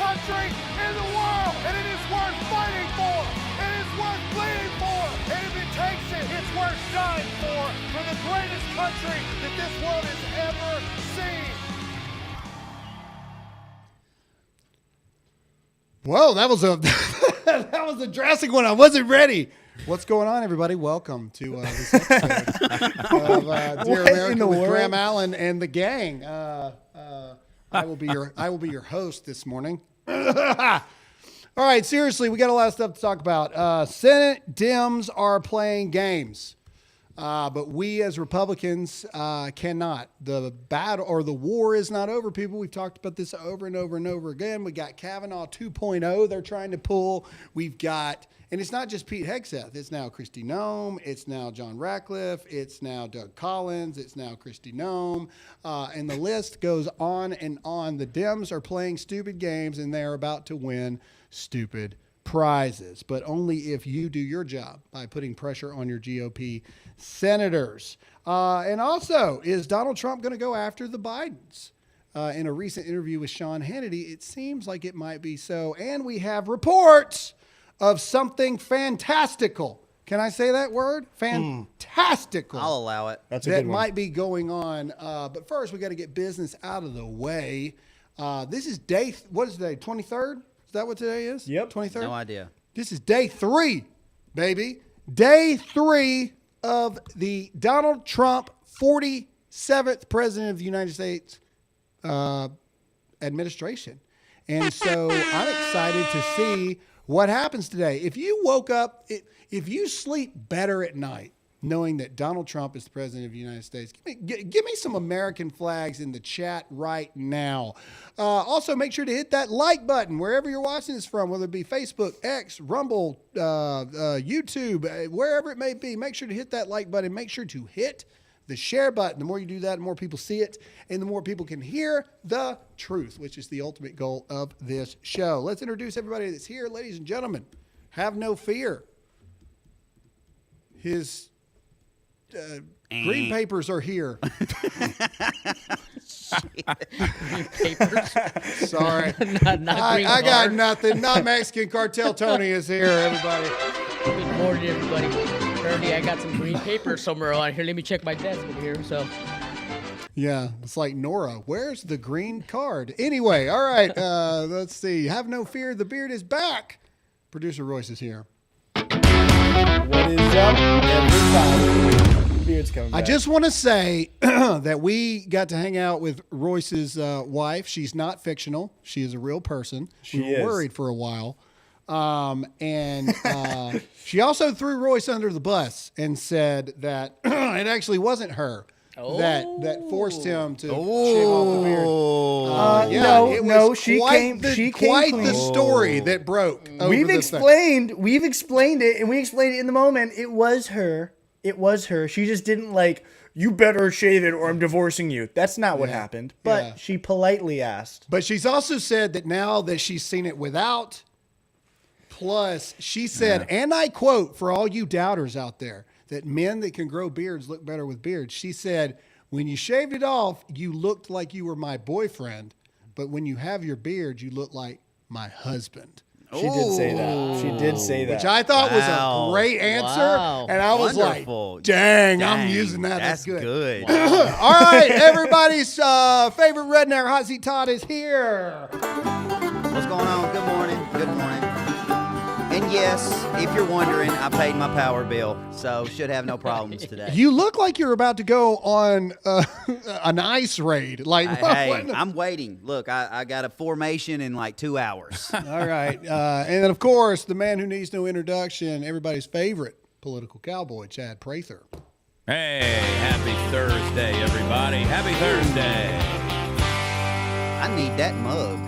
country in the world, and it is worth fighting for. It is worth bleeding for, and if it takes it, it's worth dying for the greatest country that this world has ever seen. Whoa, that was a that was a drastic one. I wasn't ready. What's going on, everybody? Welcome to this episode of Dear America with Graham Allen and the gang. I will be your host this morning. All right, seriously, we got a lot of stuff to talk about. Senate Dems are playing games, but we as Republicans cannot. The battle or the war is not over, people. We've talked about this over and over and over again. We got Kavanaugh 2.0 they're trying to pull. We've got, and it's not just Pete Hegseth. It's now Kristi Noem. It's now John Ratcliffe. It's now Doug Collins. It's now Kristi Noem. And the list goes on and on. The Dems are playing stupid games, and they're about to win stupid prizes, but only if you do your job by putting pressure on your GOP senators. And also, is Donald Trump going to go after the Bidens? In a recent interview with Sean Hannity, it seems like it might be so. And we have reports of something fantastical. Can I say that word? Fantastical. I'll allow it. That's a good one. Might be going on. But first, we got to get business out of the way. This is what is today? 23rd? Is that what today is? Yep. 23rd? No idea. This is day 3, baby. Day 3 of the Donald Trump 47th President of the United States administration. And so I'm excited to see what happens today. If you woke up, if you sleep better at night, knowing that Donald Trump is the President of the United States, give me some American flags in the chat right now. Also, make sure to hit that like button wherever you're watching this from, whether it be Facebook, X, Rumble, YouTube, wherever it may be. Make sure to hit that like button. Make sure to hit the share button. The more you do that, the more people see it, and the more people can hear the truth, which is the ultimate goal of this show. Let's introduce everybody that's here. Ladies and gentlemen, have no fear. His green papers are here. Green papers. Sorry. not green I got card. nothing. Not Mexican Cartel Tony is here, everybody. Good morning, everybody. Apparently, I got some green paper somewhere on here. Let me check my desk over here. So, Yeah, it's like Nora. Where's the green card? Anyway, all right. Let's see. Have no fear. The beard is back. Producer Royce is here. What is up, everybody? Beard's coming back. I just want to say that we got to hang out with Royce's wife. She's not fictional. She is a real person. She we were is. worried for a while. And she also threw Royce under the bus and said that it actually wasn't her that forced him to shave off the beard. No, she came quite clean. the story that broke. over We've this thing. explained it, and we explained it in the moment. It was her. She just didn't you better shave it or I'm divorcing you. That's not what happened. But she politely asked. But she's also said that now that she's seen it without, plus she said, and I quote for all you doubters out there, that men that can grow beards look better with beards. She said, when you shaved it off, you looked like you were my boyfriend. But when you have your beard, you look like my husband. She did say that. Which I thought was a great answer. Wow. And I was Wonderful. like, dang, I'm using that. That's good. good. All right, everybody's favorite redneck hot seat Todd is here. What's going on? Good morning. Good morning. And yes, if you're wondering, I paid my power bill, so should have no problems today. You look like you're about to go on an ice raid. Hey, I'm waiting. Look, I got a formation in like 2 hours. All right. And then, of course, the man who needs no introduction, everybody's favorite political cowboy, Chad Prather. Hey, happy Thursday, everybody. Happy Thursday. I need that mug.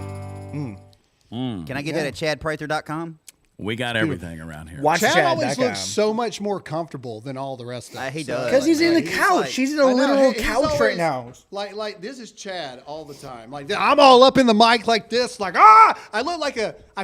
Can I get that at chadprather.com? We got everything around here. Watch Chad always Chad.com. looks so much more comfortable than all the rest of us. He does. Because he's in the He's couch. like- He's in a I know, literal he's couch always- right now. Like this is Chad all the time. Like I'm all up in the mic like this, like I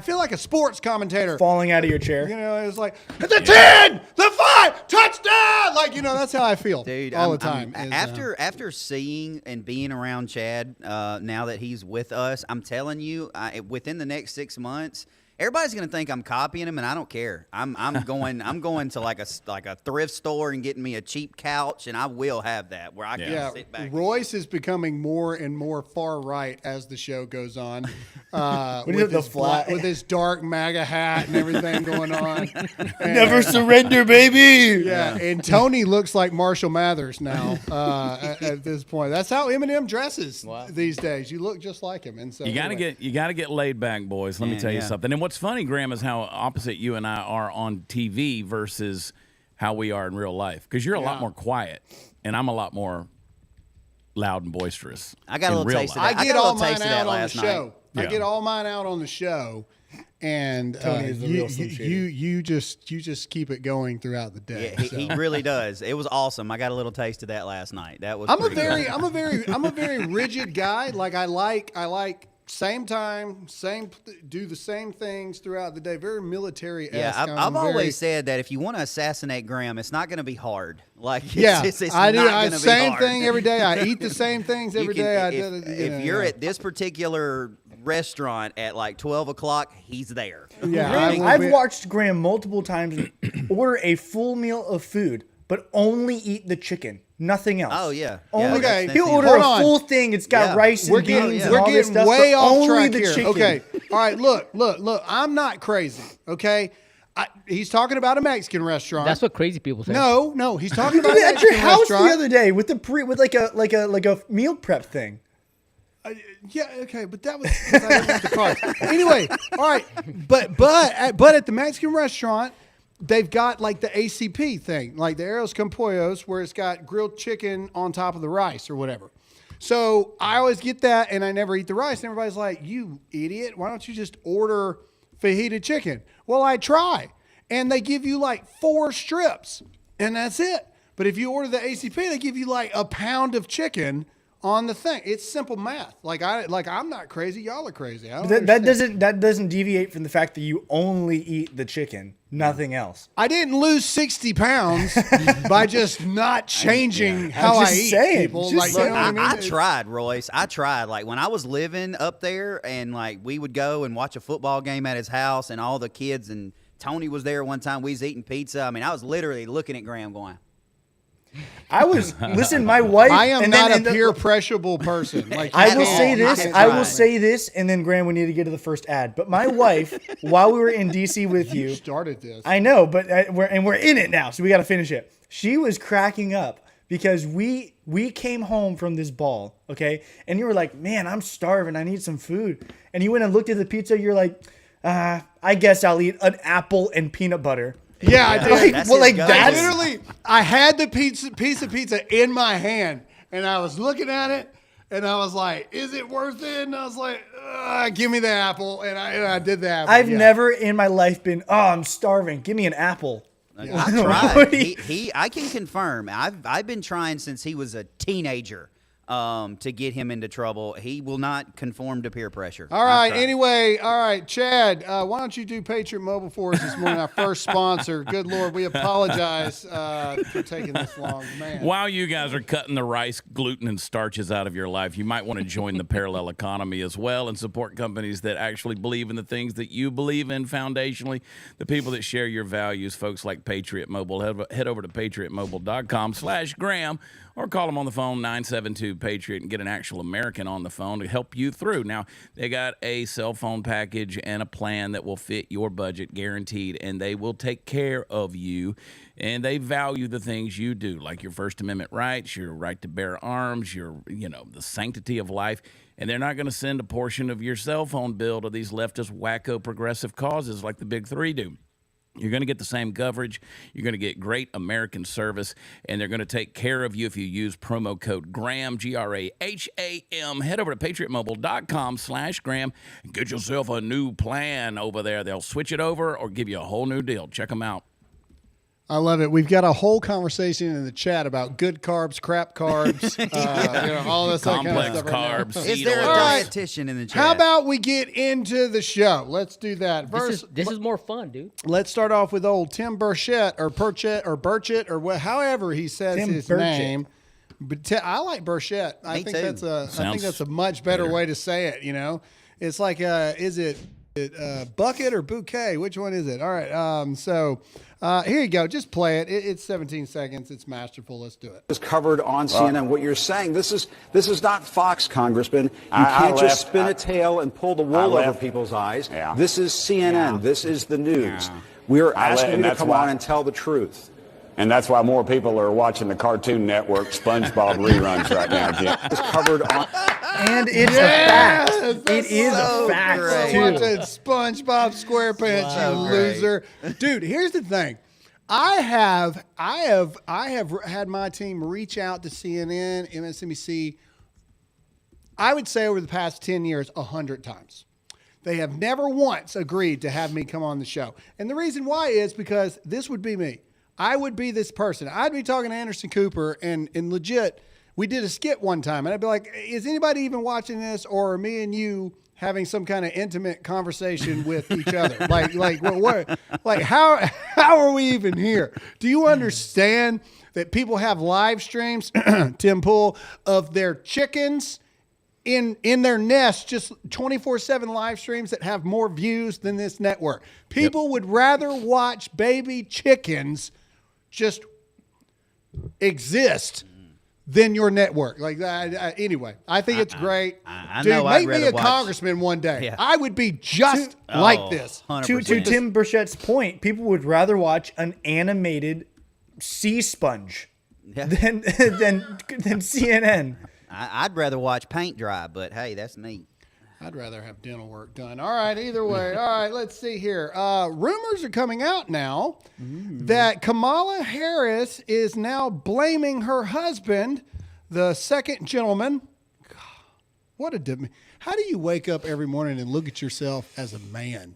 feel like a sports commentator. Falling out of your chair. You know, it's like the 10, the 5, touchdown. Like that's how I feel, Dude, all the time. After seeing and being around Chad, now that he's with us, I'm telling you, within the next 6 months, everybody's gonna think I'm copying him, and I don't care. I'm going to like a thrift store and getting me a cheap couch, and I will have that where I can sit back. Royce is becoming more and more far right as the show goes on. With his dark MAGA hat and everything going on. Never surrender, baby. Yeah, and Tony looks like Marshall Mathers now at this point. That's how Eminem dresses these days. You look just like him, and so You gotta get laid back, boys. Let me tell you something. And what's funny, Graham, is how opposite you and I are on TV versus how we are in real life. Because you're a lot more quiet, and I'm a lot more loud and boisterous. I got a little taste of that. I get all mine taste of that out on the last show. night. I Yeah. get all mine out on the show, and Tony is the real Slim Shady. you just keep it going throughout the day. Yeah, he really does. It was awesome. I got a little taste of that last night. That was. I'm a pretty cool. very rigid guy. Like I like same time, do the same things throughout the day. Very military. Yeah, I've always said that if you want to assassinate Graham, it's not going to be hard. Like, it's I do. not I going to be same hard. thing every day. I eat the same things every day. If you're at this particular restaurant at like 12 o'clock, he's there. I've watched Graham multiple times order a full meal of food, but only eat the chicken. Nothing else. Oh, yeah. Only Okay. he'll Hold order a on. full thing. It's got rice and We're beans and we're all this getting stuff, way but off only track the here. chicken. Okay. All right. Look. I'm not crazy. Okay. He's talking about a Mexican restaurant. That's what crazy people say. No. He's talking You about did a it at your Mexican house restaurant. the other day with like a meal prep thing. Yeah, okay, but that was because I didn't want the carbs. Anyway, all right, but at the Mexican restaurant, they've got like the ACP thing, like the Arroz con Pollos, where it's got grilled chicken on top of the rice or whatever. So I always get that, and I never eat the rice. And everybody's like, "You idiot! Why don't you just order fajita chicken?" Well, I try, and they give you like 4 strips, and that's it. But if you order the ACP, they give you like a pound of chicken on the thing. It's simple math. I'm not crazy. Y'all are crazy. I don't understand. That doesn't deviate from the fact that you only eat the chicken, nothing else. I didn't lose 60 pounds by just not changing how I'm I just eat. saying. People. Just Like, you Look, know what I mean? I tried, Royce. I tried. Like when I was living up there, and like we would go and watch a football game at his house, and all the kids and Tony was there one time. We was eating pizza. I mean, I was literally looking at Graham going, Listen, my wife. I am and not then- a peer pressurable person. Like I will all. say this. I I will tried. say this, and then Graham, we need to get to the first ad. But my wife, while we were in DC with you you, started this. I know, but we're in it now, so we got to finish it. She was cracking up because we came home from this ball, okay, and you were like, "Man, I'm starving. I need some food." And you went and looked at the pizza. You're like, "I guess I'll eat an apple and peanut butter." Yeah, I did. Like, That's well, his like go-to. that's I had the piece of pizza in my hand, and I was looking at it, and I was like, "Is it worth it?" And I was like, "Give me the apple," and I did the apple. I've yeah. never in my life been. Oh, I'm starving. Give me an apple. I tried. I can confirm. I've been trying since he was a teenager to get him into trouble. He will not conform to peer pressure. All right. Anyway, all right, Chad. Why don't you do Patriot Mobile for us this morning? Our first sponsor. Good Lord, we apologize for taking this long, man. While you guys are cutting the rice, gluten, and starches out of your life, you might want to join the parallel economy as well and support companies that actually believe in the things that you believe in foundationally, the people that share your values, folks like Patriot Mobile. Head over to patriotmobile.com/Graham or call them on the phone, 972-PATRIOT, and get an actual American on the phone to help you through. Now, they got a cell phone package and a plan that will fit your budget, guaranteed, and they will take care of you. And they value the things you do, like your First Amendment rights, your right to bear arms, the sanctity of life. And they're not going to send a portion of your cell phone bill to these leftist, wacko, progressive causes like the big three do. You're going to get the same coverage. You're going to get great American service, and they're going to take care of you if you use promo code GRAHAM, GRAHAM. Head over to patriotmobile.com/Graham and get yourself a new plan over there. They'll switch it over or give you a whole new deal. Check them out. I love it. We've got a whole conversation in the chat about good carbs, crap carbs, all this Complex kind of stuff carbs. right Is there a All right. dietitian in the chat? How about we get into the show? Let's do that. First, This is more fun, dude. let's start off with old Tim Burchett or Burchett or however he says Tim his Burchett. name. But I like Burchett. I Me think too. I think that's a much better way to say it. You know, it's like is it bucket or bouquet? Which one is it? All right. So here you go. Just play it. It's 17 seconds. It's masterful. Let's do it. Was covered on CNN. What you're saying, this is not Fox, Congressman. You can't just spin a tail and pull the wool over people's eyes. Yeah. This is CNN. Yeah. This is the news. Yeah. We're I let- asking you and to that's come why- on and tell the truth. And that's why more people are watching the Cartoon Network SpongeBob reruns right now, Jim. It's covered on. And it's a fact. It is a fact, great. too. Watching SpongeBob SquarePants, you loser, dude. Here's the thing. I have had my team reach out to CNN, MSNBC. I would say over the past 10 years, 100 times. They have never once agreed to have me come on the show. And the reason why is because this would be me. I would be this person. I'd be talking to Anderson Cooper and legit, we did a skit one time and I'd be like, is anybody even watching this, or are me and you having some kind of intimate conversation with each other? How are we even here? Do you understand that people have live streams, Tim Pool, of their chickens in their nest, just 24/7 live streams that have more views than this network? People would rather watch baby chickens just exist than your network. Like that. Anyway, I think it's great. I Dude, know I'd make me rather a watch- congressman one day. Yeah. I would be just like this. 100%. To Tim Burchett's point, people would rather watch an animated sea sponge Yeah. than CNN. I'd rather watch paint dry, but hey, that's me. I'd rather have dental work done. All right, either way. All right, let's see here. Rumors are coming out now that Kamala Harris is now blaming her husband, the second gentleman. God, what a how do you wake up every morning and look at yourself as a man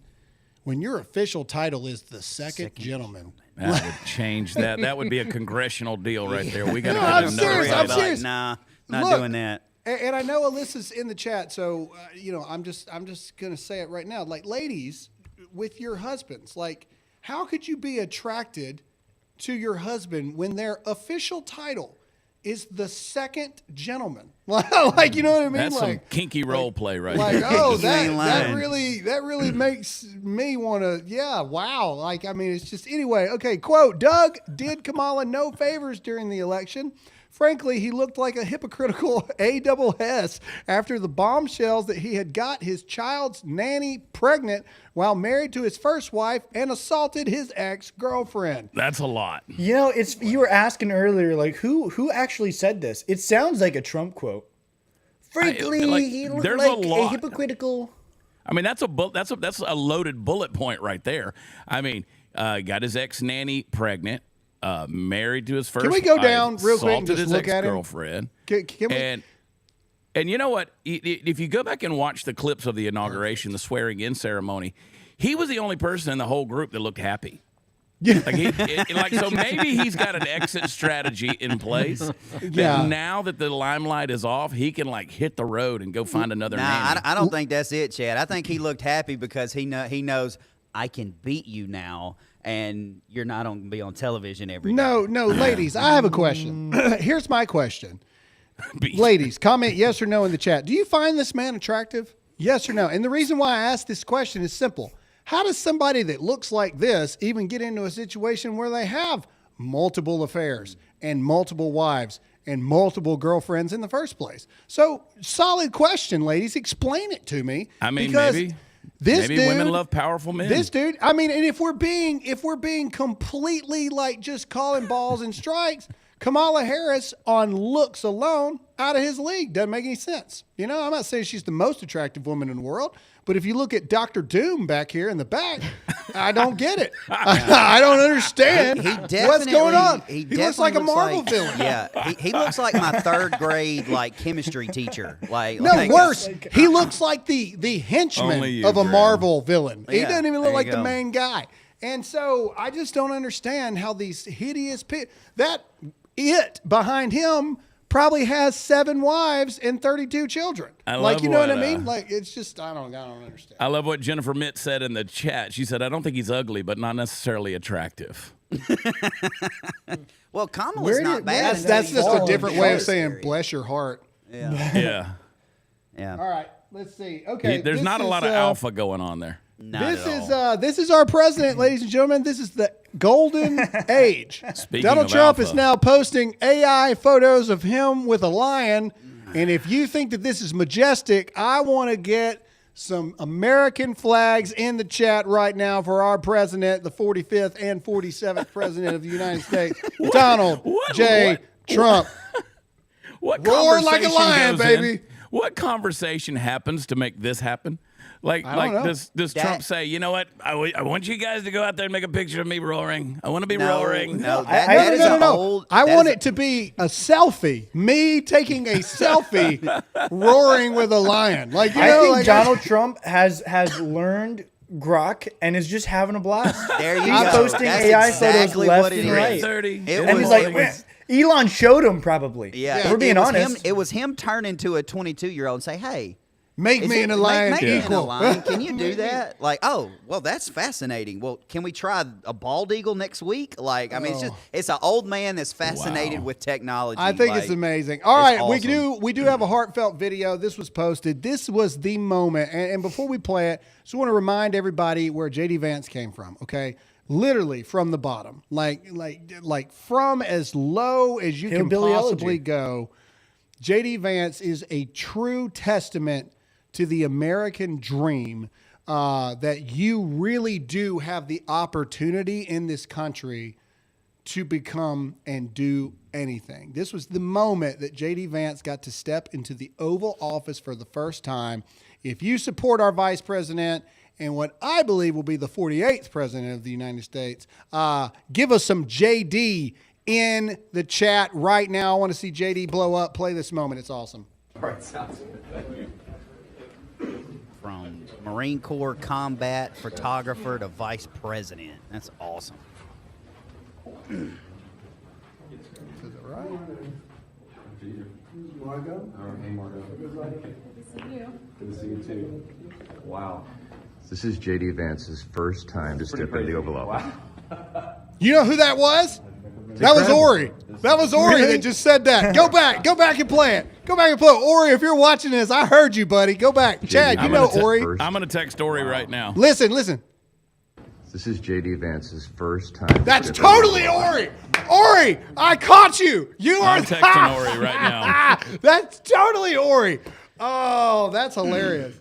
when your official title is the second gentleman? That would change that. That would be a congressional deal right there. We got to No, get I'm another serious, I'm fight. serious. Nah, not Look, doing that. And I know Alyssa's in the chat, so I'm just gonna say it right now. Like, ladies, with your husbands, like, how could you be attracted to your husband when their official title is the second gentleman? Like, you know what I mean? That's some like, kinky role play right like, there. oh, You ain't that lying. really makes me want to, yeah, wow. Like, I mean, it's just, anyway, okay, quote, Doug did Kamala no favors during the election. Frankly, he looked like a hypocritical A-double-S after the bombshells that he had got his child's nanny pregnant while married to his first wife and assaulted his ex-girlfriend. That's a lot. You know, you were asking earlier, like, who actually said this? It sounds like a Trump quote. Frankly, he looked there's like a lot. hypocritical. I mean, that's a loaded bullet point right there. I mean, got his ex nanny pregnant, married to his first. Can we go wife, down real quick and assaulted just his look at him? ex-girlfriend. Can we? And you know what? If you go back and watch the clips of the inauguration, the swearing-in ceremony, he was the only person in the whole group that looked happy. Yeah. So maybe he's got an exit strategy in place. Yeah. That now that the limelight is off, he can like hit the road and go find another Nah, nanny. I don't think that's it, Chad. I think he looked happy because he knows I can beat you now, and you're not going to be on television every day. No, ladies, I have a question. Here's my question. Ladies, comment yes or no in the chat. Do you find this man attractive? Yes or no? And the reason why I ask this question is simple. How does somebody that looks like this even get into a situation where they have multiple affairs and multiple wives and multiple girlfriends in the first place? So, solid question, ladies. Explain it to me. I mean, because maybe dude, women love powerful men. This dude, I mean, and if we're being completely like just calling balls and strikes, Kamala Harris, on looks alone, out of his league. Doesn't make any sense. You know, I'm not saying she's the most attractive woman in the world, but if you look at Dr. Doom back here in the back, I don't get it. I don't understand what's going on. He looks like a Marvel villain. Yeah, he looks like my third grade chemistry teacher. Worse. He looks like the henchman of a Marvel villain. He doesn't even look like the main guy. And so I just don't understand how these hideous that it behind him probably has 7 wives and 32 children. You know what I mean? It's just, I don't understand. I love what Jennifer Mitt said in the chat. She said, I don't think he's ugly, but not necessarily attractive. Well, Kamala's not bad. That's just a different way of saying bless your heart. Yeah. Yeah. All right, let's see. Okay. There's not a lot of alpha going on there. This is our president, ladies and gentlemen. This is the golden age. Donald Trump is now posting AI photos of him with a lion. And if you think that this is majestic, I want to get some American flags in the chat right now for our president, the 45th and 47th president of the United States, Donald J. Trump. Roar like a lion, baby. What conversation happens to make this happen? Does Trump say, you know what? I want you guys to go out there and make a picture of me roaring. I want to be roaring. No. I want it to be a selfie. Me taking a selfie roaring with a lion. I think Donald Trump has learned Grok and is just having a blast. There you He's go. posting That's AI exactly photos left what it and is. right. 30. And he's like, Elon showed him probably. Yeah. If we're being honest. It was him turning to a 22-year-old and say, hey, make me and a lion equal. Can you do that? That's fascinating. Well, can we try a bald eagle next week? It's an old man that's fascinated with technology. I think it's amazing. All right, awesome. we do have a heartfelt video. This was posted. This was the moment. And before we play it, just want to remind everybody where JD Vance came from, okay? Literally from the bottom. Like from as low as you can possibly go. JD Vance is a true testament to the American dream, that you really do have the opportunity in this country to become and do anything. This was the moment that JD Vance got to step into the Oval Office for the first time. If you support our vice president and what I believe will be the 48th president of the United States, give us some JD in the chat right now. I want to see JD blow up. Play this moment. It's awesome. All right, sounds good. Thank you. From Marine Corps combat photographer to vice president. That's awesome. Is it right? You want to go? All right, Marco. Good to see you. Good to see you too. Wow. This is JD Vance's first time to step into the Oval Office. Wow. You know who that was? That was Ori. That was Ori that just said that. Go back and play it. Go back and play it. Ori, if you're watching this, I heard you, buddy. Go back. Chad, you know Ori. I'm going to text Ori right now. Listen. This is JD Vance's first time. That's totally Ori. Ori, I caught you. I'm texting Ori right now. That's totally Ori. Oh, that's hilarious.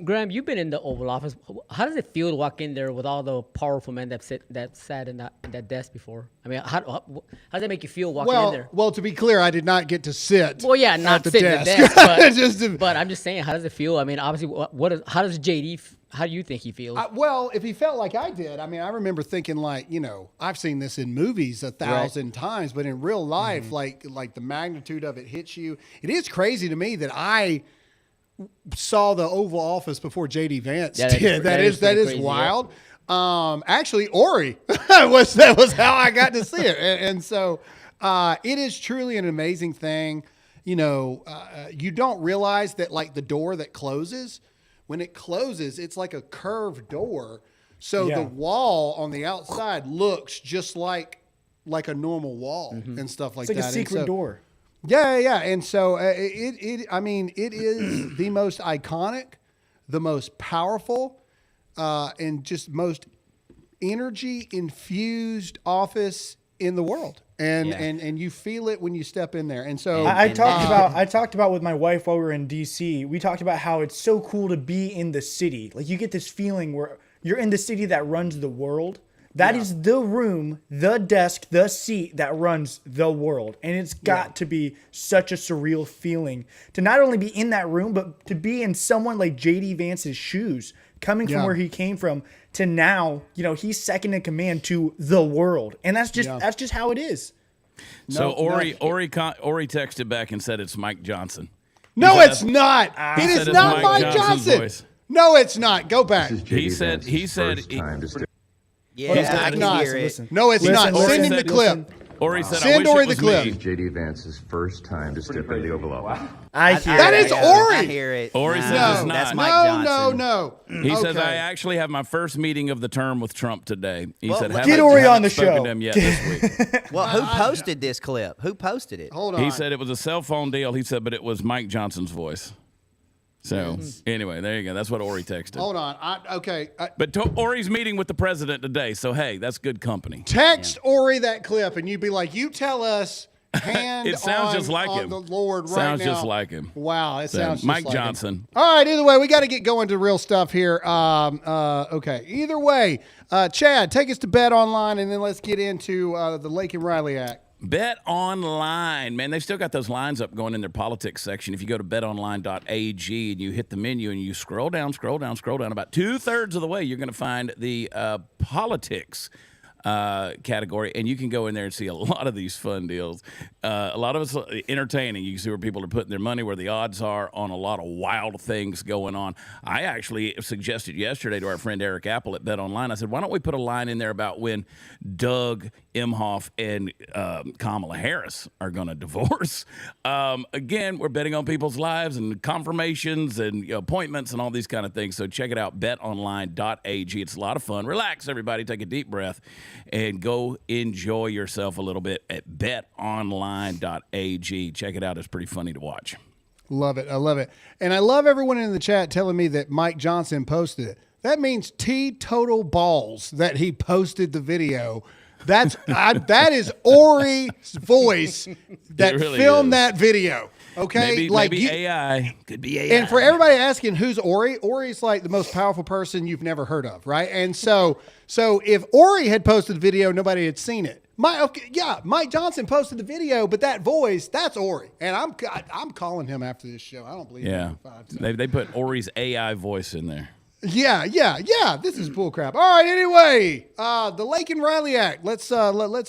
Graham, you've been in the Oval Office. How does it feel to walk in there with all the powerful men that sat in that desk before? I mean, how does it make you feel walking in there? Well, to be clear, I did not get to sit. Well, yeah, not at sit the desk. But, but I'm just saying, how does it feel? I mean, obviously, how does JD? How do you think he feels? Well, if he felt like I did, I mean, I remember thinking I've seen this in movies 1,000 times, but in real life, like the magnitude of it hits you. It is crazy to me that I saw the Oval Office before JD Vance did. That is wild. Yeah. Actually, Ori that was how I got to see it, and so it is truly an amazing thing. You don't realize that the door that closes, when it closes, it's like a curved door, so the wall on the outside looks just like a normal wall and stuff like that. It's like a secret door. Yeah. And so it is the most iconic, the most powerful, and just most energy infused office in the world. And you feel it when you step in there. And so I talked about with my wife while we were in DC, we talked about how it's so cool to be in the city. Like you get this feeling where you're in the city that runs the world. That is the room, the desk, the seat that runs the world. And it's got to be such a surreal feeling to not only be in that room, but to be in someone like J.D. Vance's shoes, coming from where he came from to now, he's second in command to the world. And that's just how it is. So Ori texted back and said it's Mike Johnson. No, it's not. It is not Mike Johnson. Voice. No, it's not. Go back. He said. Yeah, I can hear it. No, it's not. Send him the clip. Ori said, Send Ori the clip. This is J.D. Vance's first time to step into the Oval Office. I hear that is Ori. I hear it. Ori says it's not. That's Mike Johnson. No. He says, I actually have my first meeting of the term with Trump today. He said, get Ori on the show. To him yet this week. Well, who posted this clip? Who posted it? Hold on. He said it was a cell phone deal. He said, but it was Mike Johnson's voice. So, anyway, there you go. That's what Ori texted. Hold on. But Ori's meeting with the president today, so, hey, that's good company. Text Ori that clip, and you'd be like, you tell us hand it sounds just like him. The Lord right sounds now. just like him. Wow, it So, sounds just Mike like Johnson. him. All right, either way, we got to get going to real stuff here. Okay, either way, Chad, take us to BetOnline, and then let's get into the Laken Riley Act. BetOnline, man, they've still got those lines up going in their politics section. If you go to betonline.ag and you hit the menu and you scroll down, about 2/3 of the way, you're going to find the politics category, and you can go in there and see a lot of these fun deals. A lot of it's entertaining. You can see where people are putting their money, where the odds are on a lot of wild things going on. I actually suggested yesterday to our friend Eric Apple at BetOnline, I said, why don't we put a line in there about when Doug Emhoff and Kamala Harris are going to divorce. Again, we're betting on people's lives and confirmations and appointments and all these kind of things. So check it out, betonline.ag. It's a lot of fun. Relax, everybody. Take a deep breath and go enjoy yourself a little bit at betonline.ag. Check it out. It's pretty funny to watch. Love it. I love it. And I love everyone in the chat telling me that Mike Johnson posted it. That means teetotal balls that he posted the video. That is Ori's voice that really filmed that video. Okay, maybe AI could be AI. And for everybody asking who's Ori, Ori's like the most powerful person you've never heard of, right? And so if Ori had posted the video, nobody had seen it. Mike Johnson posted the video, but that voice, that's Ori, and I'm calling him after this show. I don't believe him. They put Ori's AI voice in there. Yeah. This is bullcrap. All right. Anyway, the Laken Riley Act. Let's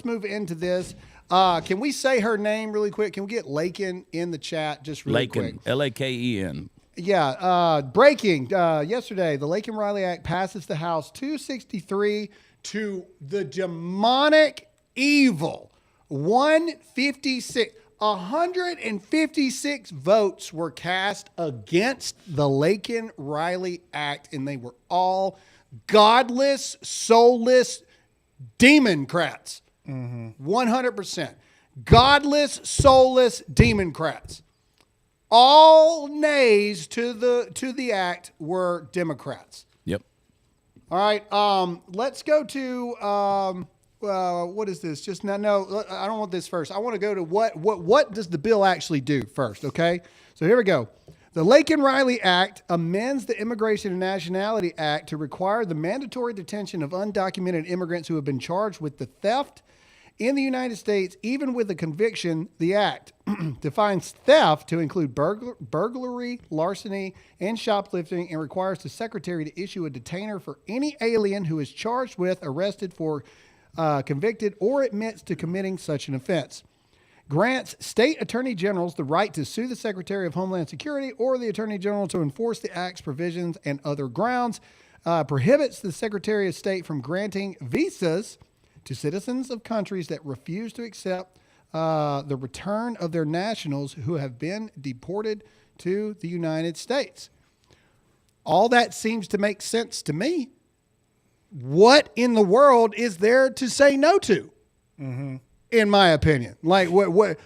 move into this. Can we say her name really quick? Can we get Laken in the chat just really quick? Laken. Yeah. Breaking. Yesterday, the Laken Riley Act passes the House 263 to the demonic evil 156. 156 votes were cast against the Laken Riley Act, and they were all godless, soulless Democrats. 100%. Godless, soulless Democrats. All nays to the act were Democrats. Yep. All right. Let's go to what is this? Just no, I don't want this first. I want to go to what does the bill actually do first, okay? So here we go. The Laken Riley Act amends the Immigration and Nationality Act to require the mandatory detention of undocumented immigrants who have been charged with the theft in the United States, even with a conviction. The act defines theft to include burglary, larceny, and shoplifting, and requires the Secretary to issue a detainer for any alien who is charged with, arrested for, convicted, or admits to committing such an offense. Grants state attorney generals the right to sue the Secretary of Homeland Security or the Attorney General to enforce the Act's provisions and other grounds. Prohibits the Secretary of State from granting visas to citizens of countries that refuse to accept the return of their nationals who have been deported to the United States. All that seems to make sense to me. What in the world is there to say no to? Mm-hmm. In my opinion, like what?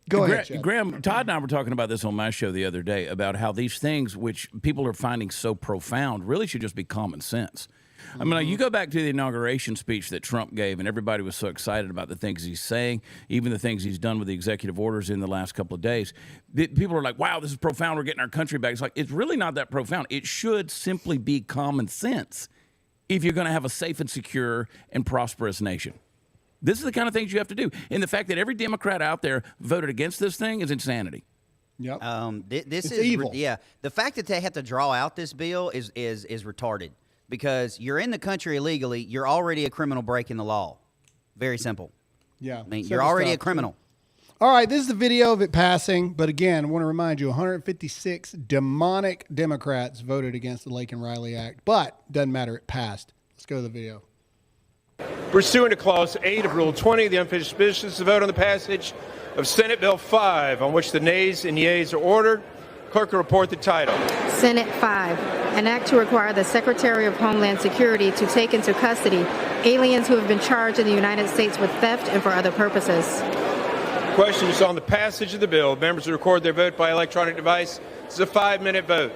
Go ahead, Chad. Graham. Todd and I were talking about this on my show the other day about how these things, which people are finding so profound, really should just be common sense. I mean, like, you go back to the inauguration speech that Trump gave, and everybody was so excited about the things he's saying, even the things he's done with the executive orders in the last couple of days. People are like, wow, this is profound. We're getting our country back. It's like, it's really not that profound. It should simply be common sense. if you're going to have a safe and secure and prosperous nation. This is the kind of things you have to do. And the fact that every Democrat out there voted against this thing is insanity. Yep. This It's is evil. Yeah, the fact that they have to draw out this bill is retarded, because you're in the country illegally. You're already a criminal breaking the law. Very simple. Yeah. I mean, Several you're already a stuff, too. criminal. All right, this is the video of it passing. But again, I want to remind you, 156 demonic Democrats voted against the Laken Riley Act. But doesn't matter, it passed. Let's go to the video. Pursuant to Clause 8 of Rule 20, the unfinished business to vote on the passage of Senate Bill 5, on which the nays and yeas are ordered. Clerk will report the title. Senate 5, an act to require the Secretary of Homeland Security to take into custody aliens who have been charged in the United States with theft and for other purposes. Questions on the passage of the bill. Members will record their vote by electronic device. This is a 5-minute vote.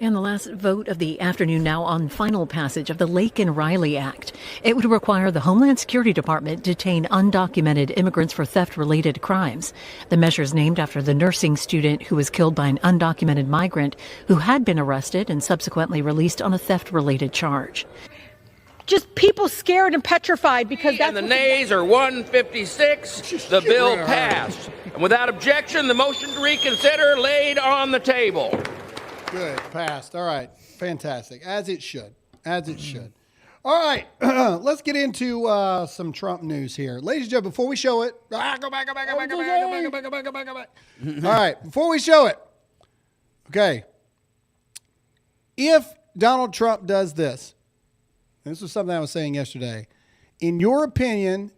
And the last vote of the afternoon now on final passage of the Laken Riley Act. It would require the Homeland Security Department to detain undocumented immigrants for theft-related crimes. The measure is named after the nursing student who was killed by an undocumented migrant who had been arrested and subsequently released on a theft-related charge. Just people scared and petrified because that's... And the nays are 156. The bill passed. And without objection, the motion to reconsider laid on the table. Good. Passed. All right. Fantastic. As it should. As it should. All right. Let's get into some Trump news here. Ladies and gentlemen, before we show it. Go back. All right. Before we show it. Okay. If Donald Trump does this, and this was something I was saying yesterday, in your opinion,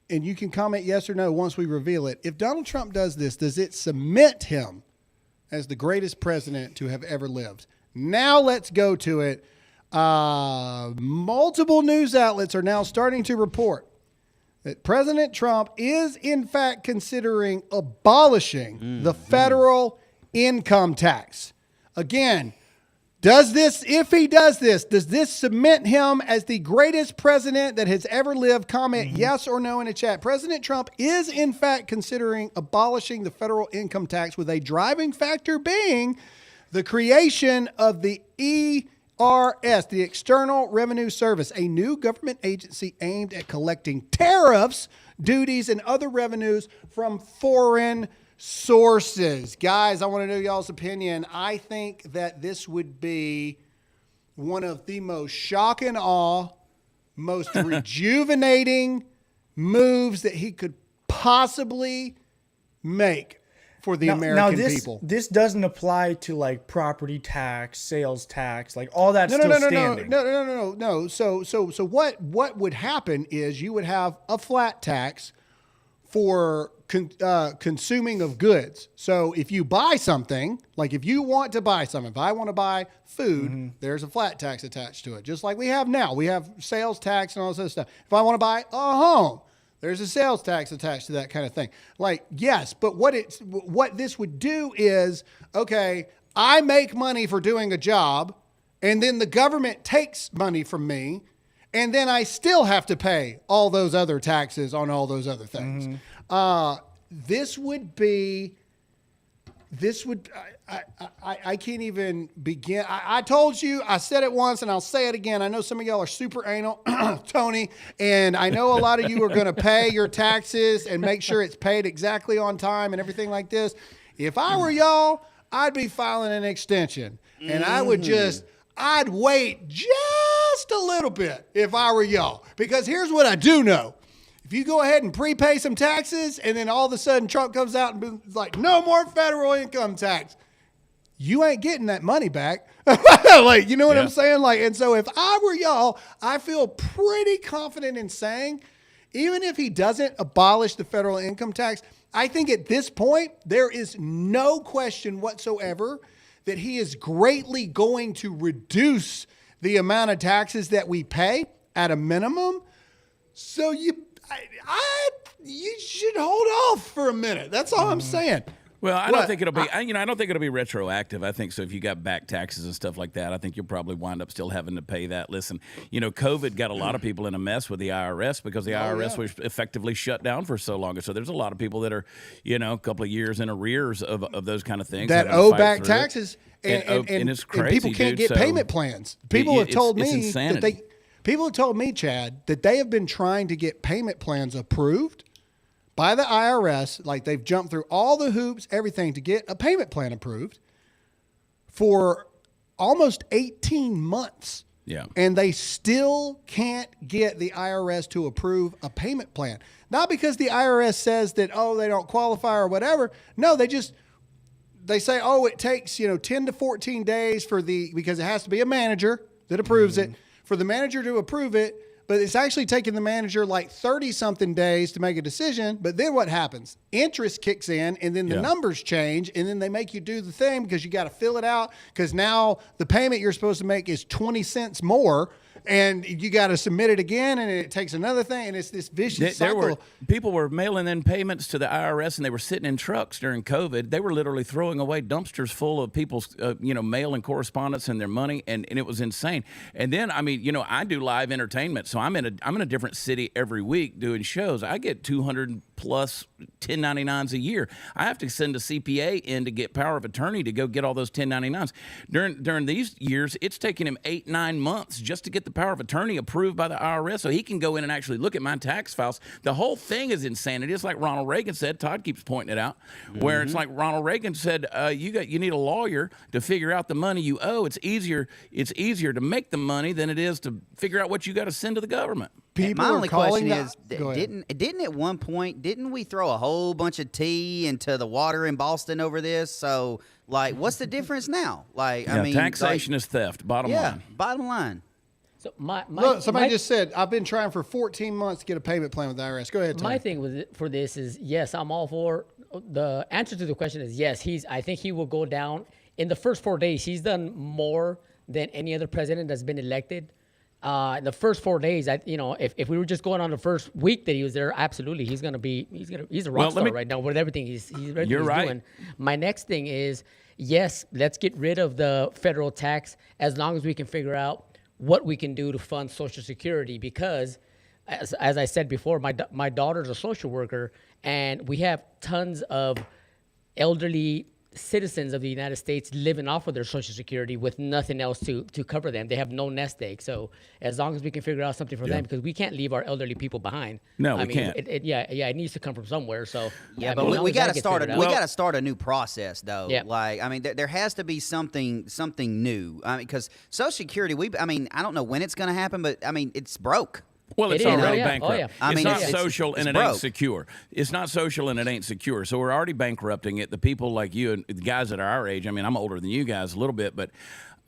and you can comment yes or no once we reveal it, if Donald Trump does this, does it cement him as the greatest president to have ever lived? Now let's go to it. Multiple news outlets are now starting to report that President Trump is in fact considering abolishing the federal income tax. Again, if he does this cement him as the greatest president that has ever lived? Comment yes or no in the chat. President Trump is in fact considering abolishing the federal income tax, with a driving factor being the creation of the ERS, the External Revenue Service, a new government agency aimed at collecting tariffs, duties, and other revenues from foreign sources. Guys, I want to know y'all's opinion. I think that this would be one of the most shock and awe, most rejuvenating moves that he could possibly make for the American people. This doesn't apply to like property tax, sales tax, like all that standing. No. So what would happen is you would have a flat tax for consuming of goods. So if you buy something, like if you want to buy something, if I want to buy food, there's a flat tax attached to it. Just like we have now. We have sales tax and all this other stuff. If I want to buy a home, there's a sales tax attached to that kind of thing. Like, yes, but what this would do is, okay, I make money for doing a job, and then the government takes money from me, and then I still have to pay all those other taxes on all those other things. I can't even begin. I told you, I said it once and I'll say it again. I know some of y'all are super anal, Tony, and I know a lot of you are going to pay your taxes and make sure it's paid exactly on time and everything like this. If I were y'all, I'd be filing an extension, and I'd wait just a little bit if I were y'all, because here's what I do know. If you go ahead and prepay some taxes and then all of a sudden Trump comes out and is like, no more federal income tax, you ain't getting that money back. Like, you know what I'm saying? Like, and so if I were y'all, I feel pretty confident in saying, even if he doesn't abolish the federal income tax, I think at this point, there is no question whatsoever that he is greatly going to reduce the amount of taxes that we pay at a minimum. So you should hold off for a minute. That's all I'm saying. Well, I don't think it'll be. I don't think it'll be retroactive. I think so. If you got back taxes and stuff like that, I think you'll probably wind up still having to pay that. Listen, COVID got a lot of people in a mess with the IRS because the IRS was effectively shut down for so long. So there's a lot of people that are, a couple of years in arrears of those kind of things that owe back taxes, and it's crazy. And people can't get payment plans. People have told me that people have told me, Chad, that they have been trying to get payment plans approved by the IRS, like they've jumped through all the hoops, everything to get a payment plan approved for almost 18 months. Yeah. And they still can't get the IRS to approve a payment plan. Not because the IRS says that, they don't qualify or whatever. No, they say, it takes, 10 to 14 days because it has to be a manager that approves it, for the manager to approve it. But it's actually taking the manager like 30-something days to make a decision. But then what happens? Interest kicks in, and then the numbers change, and then they make you do the thing because you got to fill it out because now the payment you're supposed to make is 20 cents more, and you got to submit it again, and it takes another thing, and it's this vicious cycle. People were mailing in payments to the IRS, and they were sitting in trucks during COVID. They were literally throwing away dumpsters full of people's, mail and correspondence and their money, and it was insane. And then, I do live entertainment, so I'm in a different city every week doing shows. I get 200 plus 1099s a year. I have to send a CPA in to get power of attorney to go get all those 1099s. During these years, it's taken him 8-9 months just to get the power of attorney approved by the IRS so he can go in and actually look at my tax files. The whole thing is insanity. It's like Ronald Reagan said. Todd keeps pointing it out, where it's like Ronald Reagan said, you need a lawyer to figure out the money you owe. It's easier to make the money than it is to figure out what you got to send to the government. My only question is, didn't at one point, didn't we throw a whole bunch of tea into the water in Boston over this? So, what's the difference now? Taxation is theft, bottom line. Bottom line. So my somebody just said, I've been trying for 14 months to get a payment plan with the IRS. Go ahead, Tony. My thing for this is, yes, I'm all for the answer to the question is yes. I think he will go down in the first 4 days. He's done more than any other president that's been elected. The first 4 days, if we were just going on the first week that he was there, absolutely, he's a rock star right now with everything he's doing. My next thing is, yes, let's get rid of the federal tax as long as we can figure out what we can do to fund Social Security, because as I said before, my daughter's a social worker, and we have tons of elderly citizens of the United States living off of their Social Security with nothing else to cover them. They have no nest egg. So as long as we can figure out something for them, because we can't leave our elderly people behind. No, we can't. It needs to come from somewhere. So but we got to start. We got to start a new process, though. Yeah. There has to be something new. Because Social Security, I don't know when it's going to happen, but it's broke. Well, it's already bankrupt. It's not social and it broke. ain't secure. It's not social and it ain't secure. So we're already bankrupting it. The people like you and the guys that are our age, I'm older than you guys a little bit, but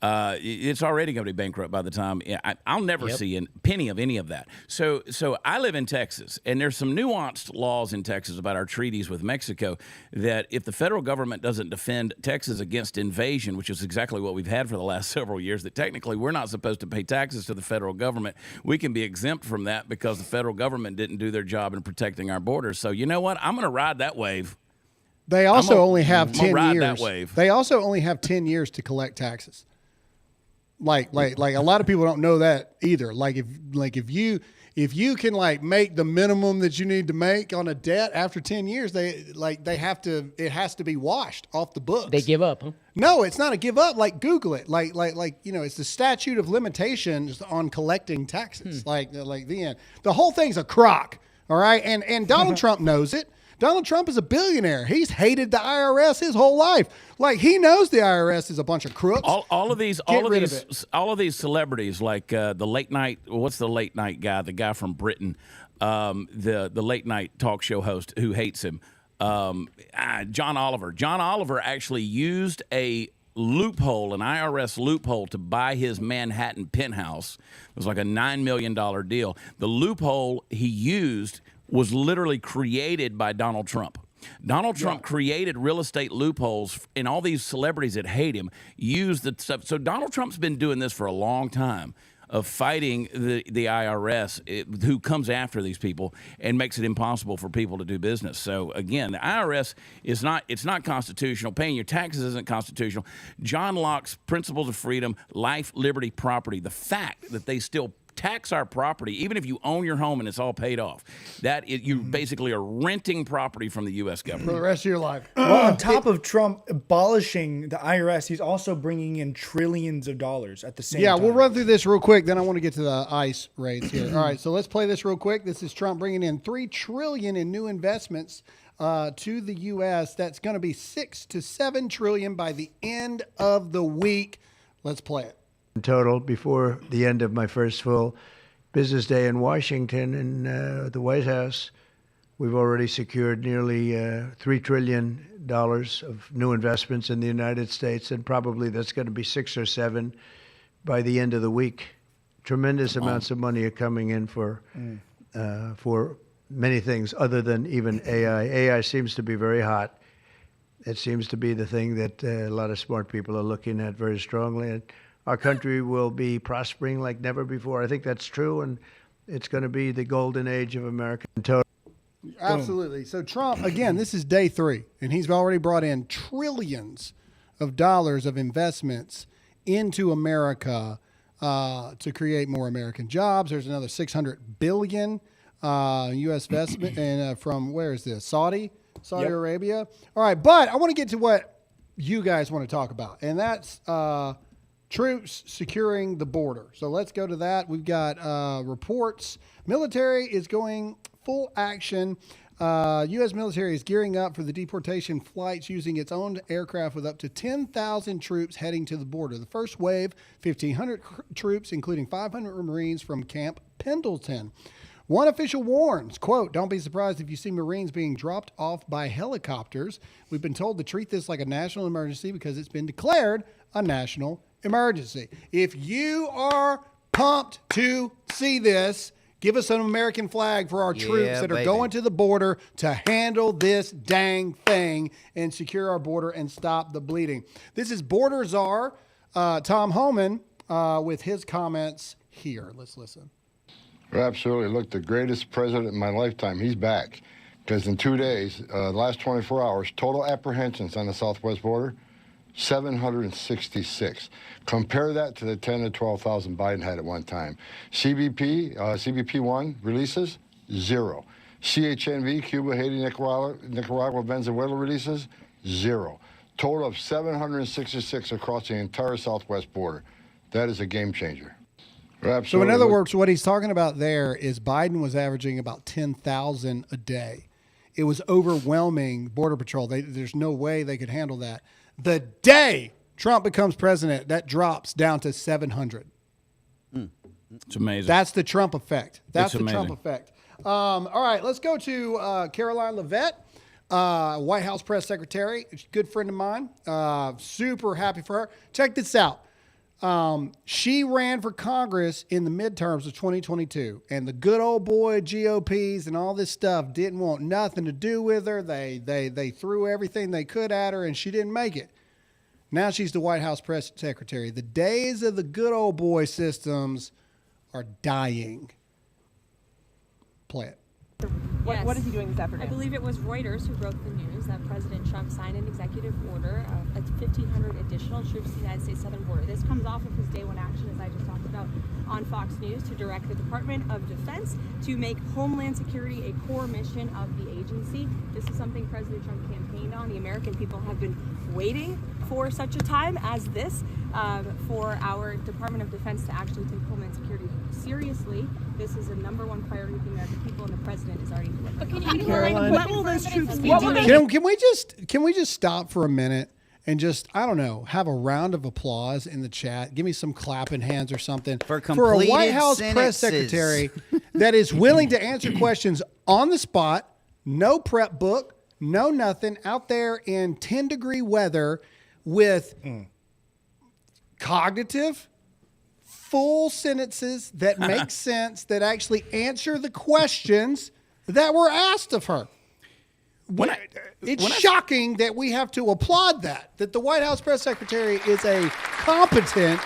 it's already going to be bankrupt by the time. I'll never see a penny of any of that. So I live in Texas, and there's some nuanced laws in Texas about our treaties with Mexico that if the federal government doesn't defend Texas against invasion, which is exactly what we've had for the last several years, that technically we're not supposed to pay taxes to the federal government. We can be exempt from that because the federal government didn't do their job in protecting our borders. So you know what? I'm going to ride that wave. They also only have 10 years. That wave. They also only have 10 years to collect taxes. Like a lot of people don't know that either. If you can make the minimum that you need to make on a debt after 10 years, it has to be washed off the books. They give up, huh? No, it's not a give up. Google it. It's the statute of limitations on collecting taxes. Like the end. The whole thing's a crock. All right. And Donald Trump knows it. Donald Trump is a billionaire. He's hated the IRS his whole life. He knows the IRS is a bunch of crooks. All of these celebrities, like the late night. What's the late night guy? The guy from Britain, the late night talk show host who hates him, John Oliver. John Oliver actually used a loophole, an IRS loophole, to buy his Manhattan penthouse. It was like a $9 million deal. The loophole he used was literally created by Donald Trump. Donald Trump created real estate loopholes, and all these celebrities that hate him use the stuff. So Donald Trump's been doing this for a long time. of fighting the IRS, who comes after these people and makes it impossible for people to do business. So again, the IRS is not constitutional. Paying your taxes isn't constitutional. John Locke's principles of freedom, life, liberty, property, the fact that they still tax our property, even if you own your home and it's all paid off, you basically are renting property from the U.S. government for the rest of your life. Well, on top of Trump abolishing the IRS, he's also bringing in trillions of dollars at the same time. Yeah, we'll run through this real quick. Then I want to get to the ICE rates here. All right, so let's play this real quick. This is Trump bringing in $3 trillion in new investments to the U.S. That's going to be $6 to $7 trillion by the end of the week. Let's play it. In total, before the end of my first full business day in Washington in the White House, we've already secured nearly $3 trillion of new investments in the United States, and probably that's going to be 6 or 7 by the end of the week. Tremendous amounts of money are coming in for many things other than even AI. AI seems to be very hot. It seems to be the thing that a lot of smart people are looking at very strongly. And our country will be prospering like never before. I think that's true, and it's going to be the golden age of America. Absolutely. So Trump, again, this is day 3, and he's already brought in trillions of dollars of investments into America to create more American jobs. There's another $600 billion U.S. investment and from, where is this? Saudi Arabia. All right, but I want to get to what you guys want to talk about, and that's troops securing the border. So let's go to that. We've got reports. Military is going full action. U.S. military is gearing up for the deportation flights using its own aircraft with up to 10,000 troops heading to the border. The first wave, 1,500 troops, including 500 Marines from Camp Pendleton. One official warns, quote, "Don't be surprised if you see Marines being dropped off by helicopters. We've been told to treat this like a national emergency because it's been declared a national emergency." If you are pumped to see this, give us an American flag for our troops that are going to the border to handle this dang thing and secure our border and stop the bleeding. This is Border Czar Tom Homan with his comments here. Let's listen. Absolutely. Look, the greatest president in my lifetime, he's back. Because in 2 days, the last 24 hours, total apprehensions on the southwest border, 766. Compare that to the 10 to 12,000 Biden had at one time. CBP-1 releases, 0. CHNV, Cuba, Haiti, Nicaragua, Venezuela releases, 0. Total of 766 across the entire southwest border. That is a game changer. Absolutely. So in other words, what he's talking about there is Biden was averaging about 10,000 a day. It was overwhelming Border Patrol. There's no way they could handle that. The day Trump becomes president, that drops down to 700. It's amazing. That's the Trump effect. That's It's the Trump amazing. effect. All right, let's go to Caroline Leavitt, White House press secretary, good friend of mine. Super happy for her. Check this out. She ran for Congress in the midterms of 2022, and the good old boy GOPs and all this stuff didn't want nothing to do with her. They threw everything they could at her, and she didn't make it. Now she's the White House press secretary. The days of the good old boy systems are dying. Play it. What is he doing this afternoon? I believe it was Reuters who broke the news that President Trump signed an executive order of 1,500 additional troops to the United States southern border. This comes off of his day one action, as I just talked about on Fox News, to direct the Department of Defense to make Homeland Security a core mission of the agency. This is something President Trump campaigned on. The American people have been waiting for such a time as this for our Department of Defense to actually take Homeland Security seriously. This is a number one priority of the American people, and the president is already delivering. Caroline, what will those troops be doing? Can we just stop for a minute and just, I don't know, have a round of applause in the chat? Give me some clapping hands or something for a White House press secretary that is willing to answer questions on the spot, no prep book, no nothing, out there in 10-degree weather with cognitive, full sentences that make sense, that actually answer the questions that were asked of her. It's shocking that we have to applaud that the White House press secretary is a competent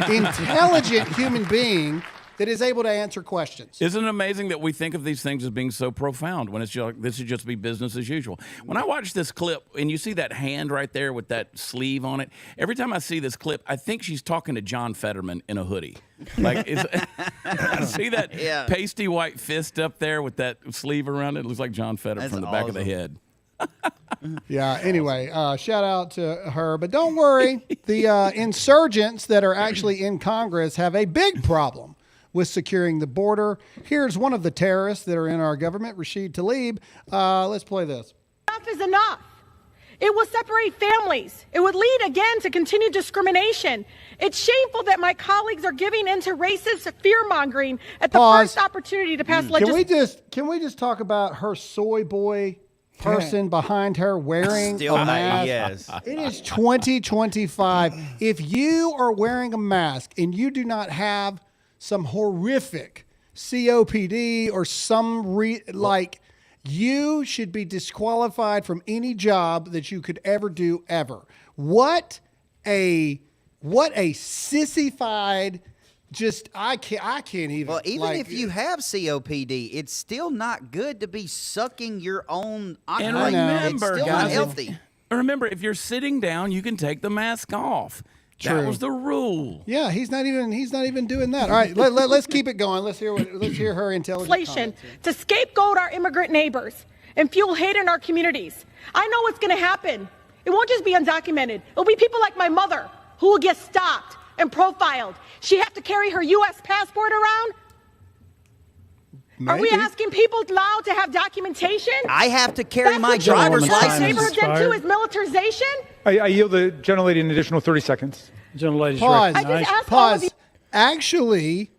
intelligent human being that is able to answer questions. Isn't it amazing that we think of these things as being so profound when it's just like, this should just be business as usual? When I watch this clip and you see that hand right there with that sleeve on it, every time I see this clip, I think she's talking to John Fetterman in a hoodie. Like, I see that pasty white fist up there with that sleeve around it. It looks like John Fetterman from the back of the head. Yeah, anyway, shout out to her. But don't worry, the insurgents that are actually in Congress have a big problem with securing the border. Here's one of the terrorists that are in our government, Rashid Tlaib. Let's play this. Enough is enough. It will separate families. It would lead again to continued discrimination. It's shameful that my colleagues are giving into racist fear-mongering at the first opportunity to pass legislation. Can we just talk about her soy boy person behind her wearing a mask? Yes. It is 2025. If you are wearing a mask and you do not have some horrific COPD or you should be disqualified from any job that you could ever do ever. What a sissified, I can't even. Well, even if you have COPD, it's still not good to be sucking your own oxygen. And remember, it's still guys, not healthy. Remember, if you're sitting down, you can take the mask off. True. That was the rule. Yeah, he's not even doing that. All right, let's keep it going. Let's hear her intelligent to scapegoat our immigrant neighbors and fuel hate in our communities. I know what's going to happen. It won't just be undocumented. It'll be people like my mother who will get stopped and profiled. She have to carry her U.S. passport around? Maybe. Are we asking people allowed to have documentation? I have to carry my driver's license. Neighborhoods into is militarization? I yield the gentlelady an additional 30 seconds. Pause. Pause. Actually,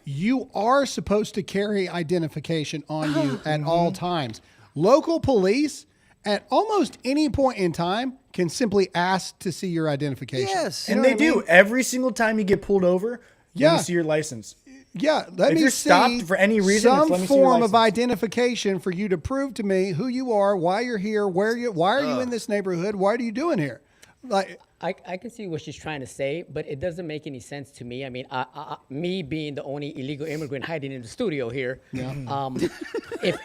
you are supposed to carry identification on you at all times. Local police, at almost any point in time, can simply ask to see your identification. Yes. And they do. Every single time you get pulled over, you see your license. Yeah, if you're stopped for any reason, some form of identification for you to prove to me who you are, why you're here, why are you in this neighborhood, what are you doing here? Like, I can see what she's trying to say, but it doesn't make any sense to me. I mean, me being the only illegal immigrant hiding in the studio here, if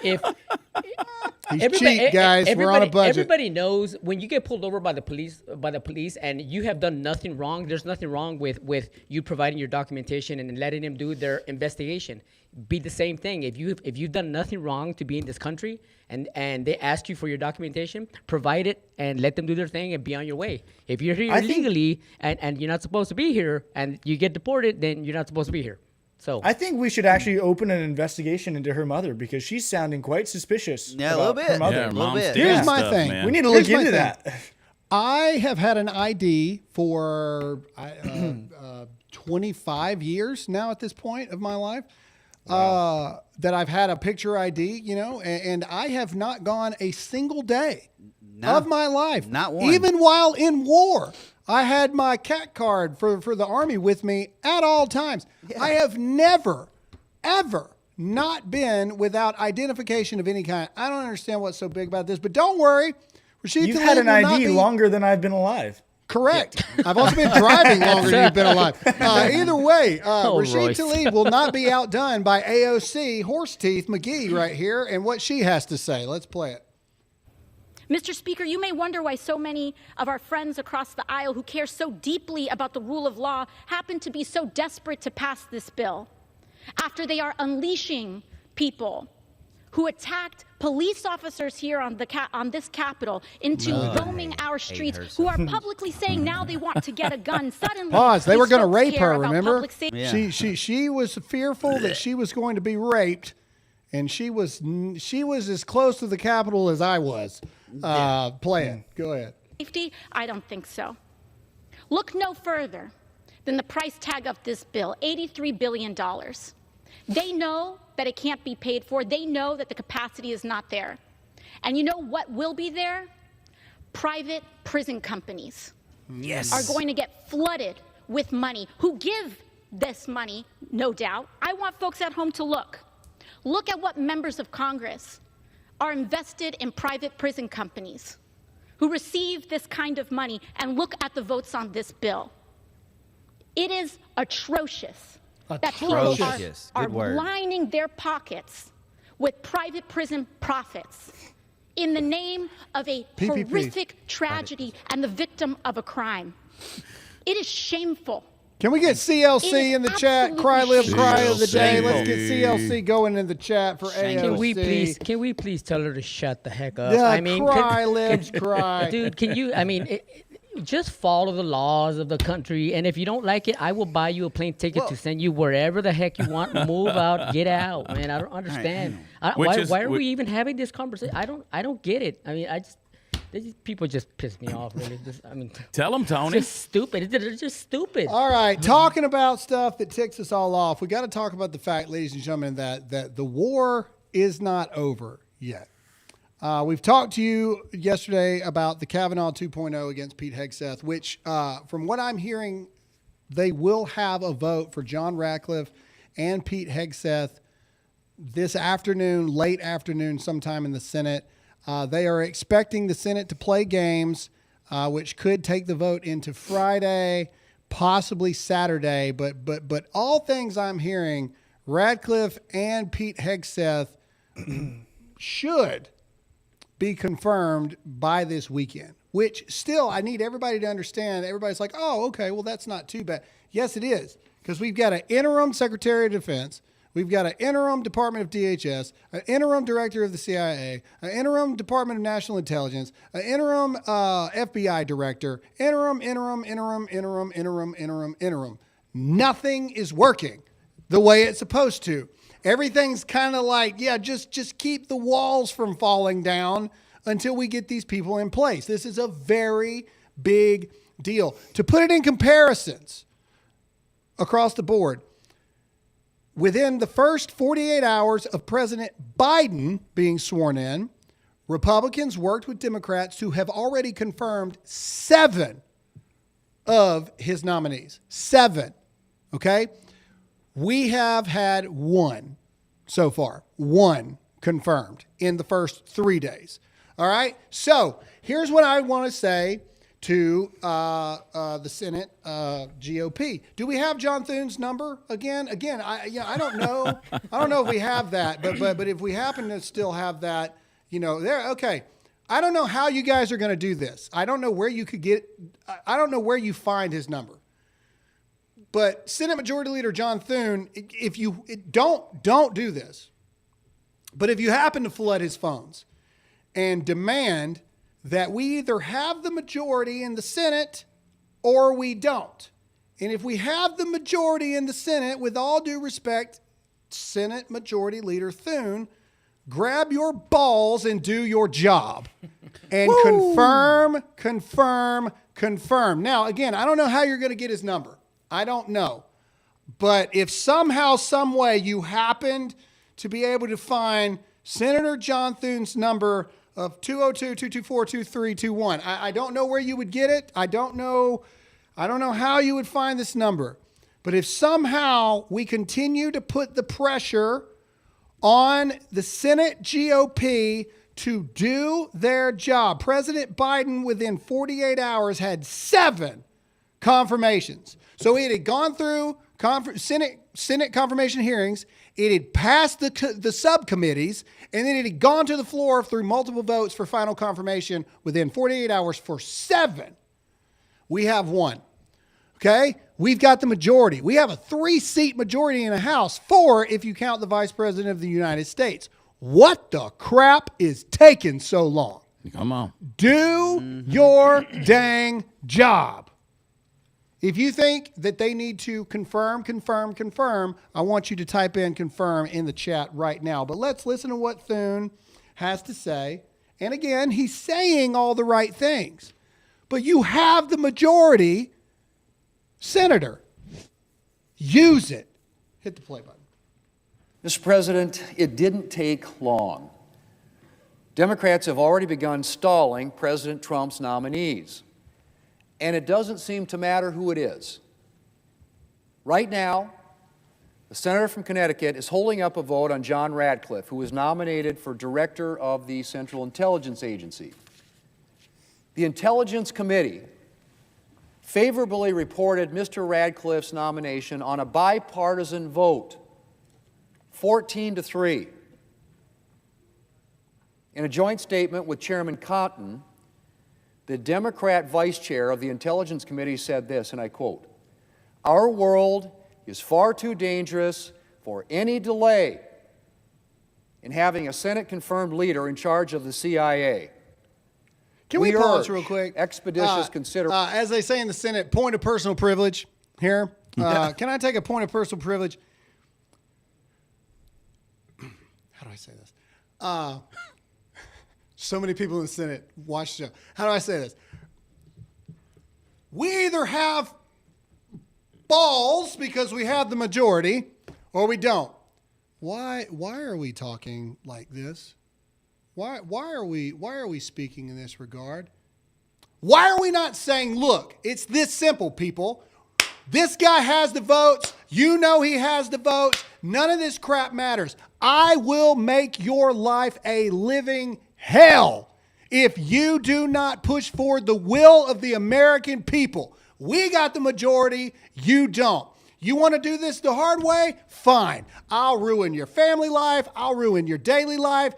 He's cheap, guys. We're on a budget. Everybody knows when you get pulled over by the police, and you have done nothing wrong. There's nothing wrong with you providing your documentation and letting them do their investigation. Be the same thing. If you've done nothing wrong to be in this country, and they ask you for your documentation, provide it and let them do their thing and be on your way. If you're here illegally and you're not supposed to be here and you get deported, then you're not supposed to be here. So I think we should actually open an investigation into her mother because she's sounding quite suspicious. Yeah, a little bit. Her mother. Yeah, a little bit. Here's my thing. Man. We need to look into that. I have had an ID for 25 years now at this point of my life. Wow. That I've had a picture ID, and I have not gone a single day of my life. Not one. Even while in war. I had my CAT card for the Army with me at all times. Yeah. I have never, ever not been without identification of any kind. I don't understand what's so big about this, but don't worry. You've had an ID longer than I've been alive. Correct. Yeah. I've also been driving longer than you've been alive. Either way, Rashid Tlaib will not be outdone by AOC Horse Teeth McGee right here and what she has to say. Let's play it. Mr. Speaker, you may wonder why so many of our friends across the aisle who care so deeply about the rule of law happen to be so desperate to pass this bill after they are unleashing people who attacked police officers here on this Capitol into roaming our streets, who are publicly saying now they want to get a gun. Suddenly, pause. They were going to rape her. Remember? Yeah. She was fearful that she was going to be raped, and she was as close to the Capitol as I was. Play it. Go ahead. Safety? I don't think so. Look no further than the price tag of this bill, $83 billion. They know that it can't be paid for. They know that the capacity is not there. And you know what will be there? Private prison companies are going to get flooded with money, who give this money, no doubt. I want folks at home to look. Look at what members of Congress are invested in private prison companies who receive this kind of money, and look at the votes on this bill. It is atrocious that people Atrocious. are Good word. lining their pockets with private prison profits in the name of a PPP. horrific tragedy and the victim of a crime. It is shameful. Can we get CLC in the chat? Cry, live, cry of the day. CLC. Let's get CLC going in the chat for AOC. Can we please tell her to shut the heck up? Yeah, I mean, cry, lives, cry. Dude, can you? I mean, just follow the laws of the country, and if you don't like it, I will buy you a plane ticket to send you wherever the heck you want. Move out, get out, man. I don't understand. Why are we even having this conversation? I don't get it. I mean, these people just piss me off, really. Tell them, Tony. It's just stupid. They're just stupid. All right, talking about stuff that ticks us all off, we got to talk about the fact, ladies and gentlemen, that the war is not over yet. We've talked to you yesterday about the Kavanaugh 2.0 against Pete Hegseth, which, from what I'm hearing, they will have a vote for John Ratcliffe and Pete Hegseth this afternoon, late afternoon, sometime in the Senate. They are expecting the Senate to play games, which could take the vote into Friday, possibly Saturday. But all things I'm hearing, Ratcliffe and Pete Hegseth should be confirmed by this weekend, which still I need everybody to understand. Everybody's like, oh, okay, well, that's not too bad. Yes, it is, because we've got an interim Secretary of Defense. We've got an interim Department of DHS, an interim Director of the CIA, an interim Department of National Intelligence, an interim FBI Director, interim. Nothing is working the way it's supposed to. Everything's kind of like, just keep the walls from falling down until we get these people in place. This is a very big deal. To put it in comparisons across the board, within the first 48 hours of President Biden being sworn in, Republicans worked with Democrats to have already confirmed 7 of his nominees. 7. Okay? We have had 1 so far. 1 confirmed in the first 3 days. All right? So here's what I want to say to the Senate GOP. Do we have John Thune's number again? I don't know. I don't know if we have that, but if we happen to still have that, there. Okay. I don't know how you guys are going to do this. I don't know where you could get. I don't know where you find his number. But Senate Majority Leader John Thune, if you don't do this, but if you happen to flood his phones and demand that we either have the majority in the Senate or we don't. And if we have the majority in the Senate, with all due respect, Senate Majority Leader Thune, grab your balls and do your job. And confirm. Now, again, I don't know how you're going to get his number. I don't know. But if somehow, some way you happened to be able to find Senator John Thune's number of 202-224-2321. I don't know where you would get it. I don't know how you would find this number. But if somehow we continue to put the pressure on the Senate GOP to do their job, President Biden within 48 hours had 7 confirmations. So it had gone through Senate confirmation hearings. It had passed the subcommittees, and then it had gone to the floor through multiple votes for final confirmation within 48 hours for 7. We have 1. Okay? We've got the majority. We have a 3-seat majority in the House, 4 if you count the Vice President of the United States. What the crap is taking so long? Come on. Do your dang job. If you think that they need to confirm, I want you to type in confirm in the chat right now. But let's listen to what Thune has to say. And again, he's saying all the right things. But you have the majority, Senator. Use it. Hit the play button. Mr. President, it didn't take long. Democrats have already begun stalling President Trump's nominees. And it doesn't seem to matter who it is. Right now, the senator from Connecticut is holding up a vote on John Ratcliffe, who was nominated for director of the Central Intelligence Agency. The Intelligence Committee favorably reported Mr. Radcliffe's nomination on a bipartisan vote, 14-3. In a joint statement with Chairman Cotton, the Democrat vice chair of the Intelligence Committee said this, and I quote, "Our world is far too dangerous for any delay in having a Senate-confirmed leader in charge of the CIA." Can we pause real quick? Expeditious consideration. As they say in the Senate, point of personal privilege here. Can I take a point of personal privilege? How do I say this? So many people in the Senate watch the show. How do I say this? We either have balls because we have the majority, or we don't. Why are we talking like this? Why are we speaking in this regard? Why are we not saying, look, it's this simple, people. This guy has the votes. You know he has the votes. None of this crap matters. I will make your life a living hell if you do not push forward the will of the American people. We got the majority. You don't. You want to do this the hard way? Fine. I'll ruin your family life. I'll ruin your daily life.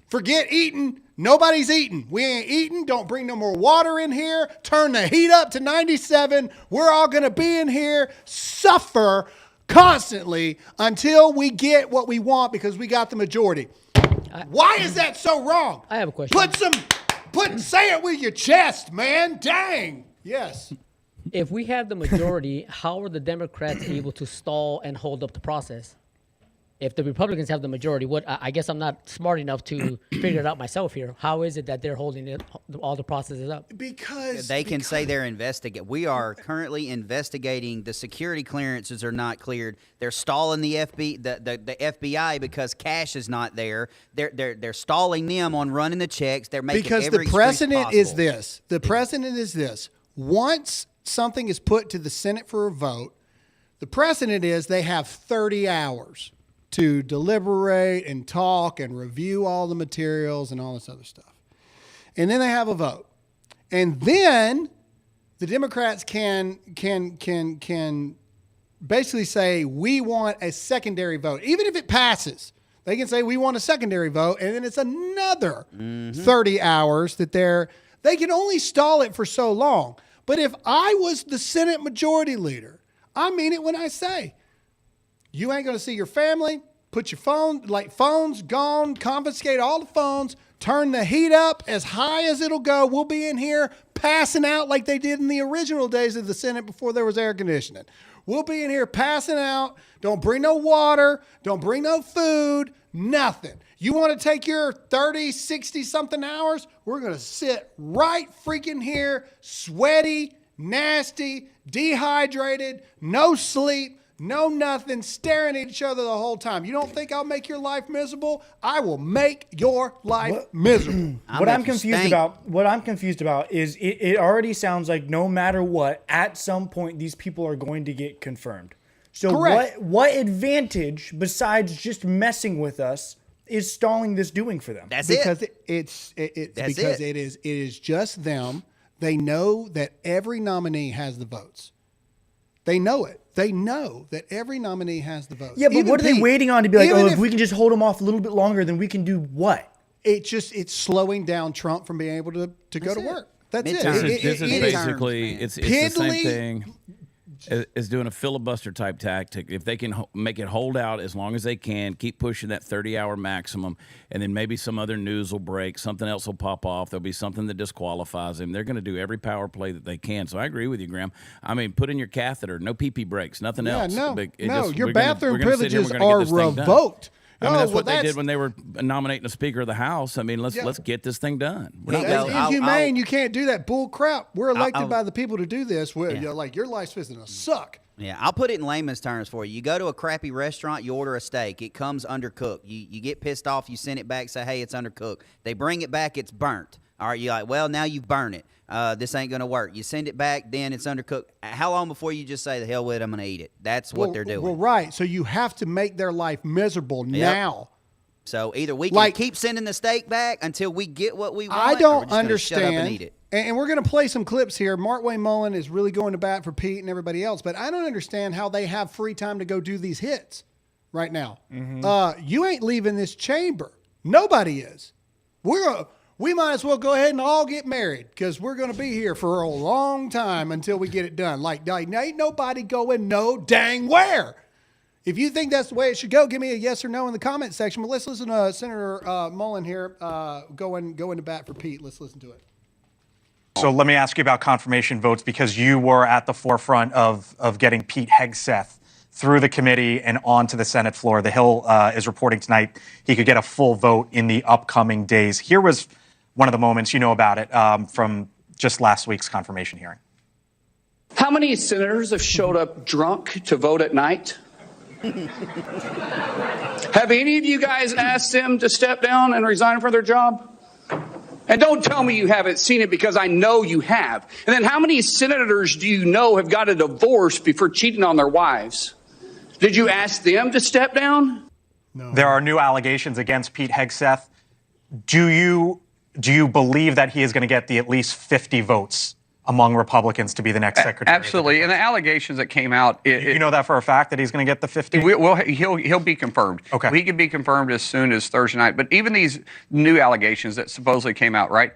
Forget eating. Nobody's eating. We ain't eating. Don't bring no more water in here. Turn the heat up to 97. We're all going to be in here, suffer constantly until we get what we want because we got the majority. Why is that so wrong? I have a question. Say it with your chest, man. Dang. Yes. If we have the majority, how are the Democrats able to stall and hold up the process? If the Republicans have the majority, I guess I'm not smart enough to figure it out myself here. How is it that they're holding all the processes up? Because they can say they're investigating. We are currently investigating. The security clearances are not cleared. They're stalling the FBI because cash is not there. They're stalling them on running the checks. They're making because every the precedent excuse is this. The precedent is this. Once something is put to the Senate for a vote, the precedent is they have 30 hours to deliberate and talk and review all the materials and all this other stuff. And then they have a vote. And then the Democrats can basically say, we want a secondary vote. Even if it passes, they can say, we want a secondary vote. And then it's another 30 hours that they can only stall it for so long. But if I was the Senate majority leader, I mean it when I say, you ain't going to see your family. Put your phones gone, confiscate all the phones, turn the heat up as high as it'll go. We'll be in here passing out like they did in the original days of the Senate before there was air conditioning. We'll be in here passing out. Don't bring no water. Don't bring no food. Nothing. You want to take your 30, 60 something hours? We're going to sit right freaking here, sweaty, nasty, dehydrated, no sleep. No nothing, staring at each other the whole time. You don't think I'll make your life miserable? I will make your life miserable. What I'm confused about is it already sounds like no matter what, at some point these people are going to get confirmed. So correct. What advantage besides just messing with us is stalling this doing for them? Because it is just them. They know that every nominee has the votes. They know it. They know that every nominee has the votes. Yeah, but what are they waiting on to be like, if we can just hold them off a little bit longer, then we can do what? It's slowing down Trump from being able to go to work. That's it. This is basically, it's the same thing as doing a filibuster type tactic. If they can make it hold out as long as they can, keep pushing that 30-hour maximum, and then maybe some other news will break, something else will pop off, there'll be something that disqualifies them. They're going to do every power play that they can. So I agree with you, Graham. I mean, put in your catheter, no pee-pee breaks, nothing else. Your bathroom privileges are revoked. I mean, that's what they did when they were nominating a Speaker of the House. I mean, let's get this thing done. That's inhumane. You can't do that bull crap. We're elected by the people to do this. Your life's fixing to suck. Yeah, I'll put it in layman's terms for you. You go to a crappy restaurant, you order a steak. It comes undercooked. You get pissed off. You send it back, say, hey, it's undercooked. They bring it back, it's burnt. All right, you're like, well, now you've burned it. This ain't going to work. You send it back, then it's undercooked. How long before you just say, the hell with it, I'm going to eat it? That's what they're doing. Well, right. So you have to make their life miserable now. So either we can keep sending the steak back until we get what we want. I or don't we're just gonna understand. Shut up and eat it. And we're going to play some clips here. Mark Wayne Mullen is really going to bat for Pete and everybody else, but I don't understand how they have free time to go do these hits right now. You ain't leaving this chamber. Nobody is. We might as well go ahead and all get married because we're going to be here for a long time until we get it done. Like ain't nobody going no dang where. If you think that's the way it should go, give me a yes or no in the comment section. But let's listen to Senator Mullen here going to bat for Pete. Let's listen to it. So let me ask you about confirmation votes because you were at the forefront of getting Pete Hegseth through the committee and onto the Senate floor. The Hill is reporting tonight he could get a full vote in the upcoming days. Here was one of the moments, you know about it, from just last week's confirmation hearing. How many senators have showed up drunk to vote at night? Have any of you guys asked them to step down and resign from their job? And don't tell me you haven't seen it because I know you have. And then how many senators do you know have got a divorce before cheating on their wives? Did you ask them to step down? No. There are new allegations against Pete Hegseth. Do you believe that he is going to get the at least 50 votes among Republicans to be the next secretary? Absolutely. And the allegations that came out... you know that for a fact that he's going to get the 50? Well, he'll be confirmed. Okay. He could be confirmed as soon as Thursday night. But even these new allegations that supposedly came out, right?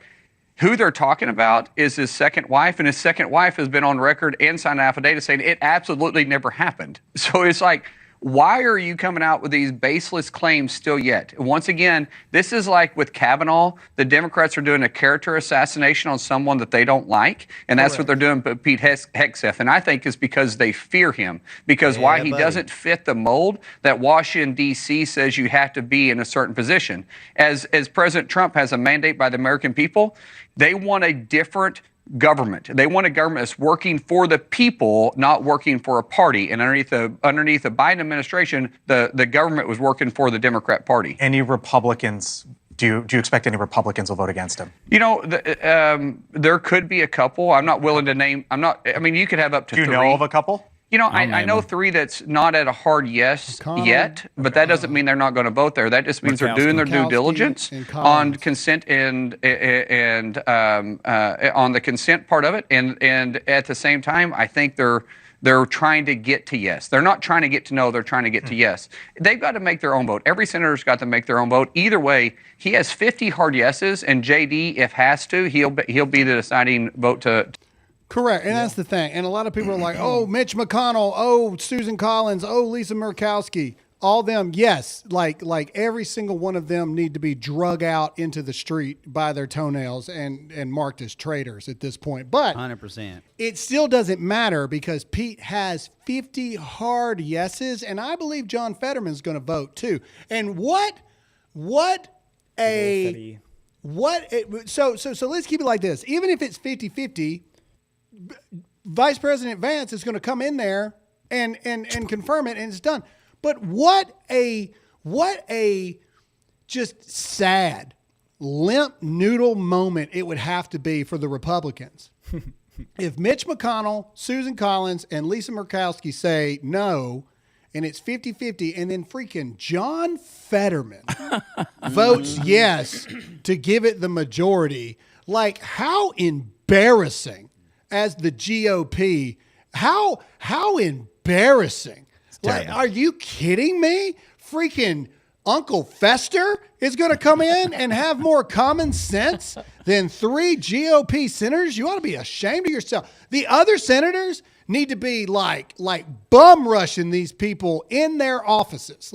Who they're talking about is his second wife, and his second wife has been on record and signed an affidavit saying it absolutely never happened. So it's like, why are you coming out with these baseless claims still yet? Once again, this is like with Kavanaugh. The Democrats are doing a character assassination on someone that they don't like, and that's what they're doing with Pete Hegseth. And I think it's because they fear him, because why he doesn't fit the mold that Washington, D.C. says you have to be in a certain position. As President Trump has a mandate by the American people, they want a different government. They want a government that's working for the people, not working for a party. And underneath the Biden administration, the government was working for the Democrat Party. Any Republicans, do you expect any Republicans will vote against him? You know, there could be a couple. I'm not willing to name. I mean, you could have up to 3. Do you know of a couple? You know, I know 3 that's not at a hard yes yet, but that doesn't mean they're not going to vote there. That just means they're doing their due diligence on consent and on the consent part of it. And at the same time, I think they're trying to get to yes. They're not trying to get to no. They're trying to get to yes. They've got to make their own vote. Every senator's got to make their own vote. Either way, he has 50 hard yeses, and JD, if has to, he'll be the deciding vote to. Correct, and that's the thing. And a lot of people are like, oh, Mitch McConnell, oh, Susan Collins, oh, Lisa Murkowski, all them. Yes, like every single one of them need to be drug out into the street by their toenails and marked as traitors at this point. But 100%. It still doesn't matter because Pete has 50 hard yeses, and I believe John Fetterman's going to vote too. And so let's keep it like this. Even if it's 50-50, Vice President Vance is going to come in there and confirm it, and it's done. But what a just sad, limp noodle moment it would have to be for the Republicans. If Mitch McConnell, Susan Collins, and Lisa Murkowski say no, and it's 50-50, and then freaking John Fetterman votes yes to give it the majority, like how embarrassing. As the GOP, how embarrassing. Like, are you kidding me? Freaking Uncle Fester is going to come in and have more common sense than 3 GOP senators? You ought to be ashamed of yourself. The other senators need to be like bum rushing these people in their offices.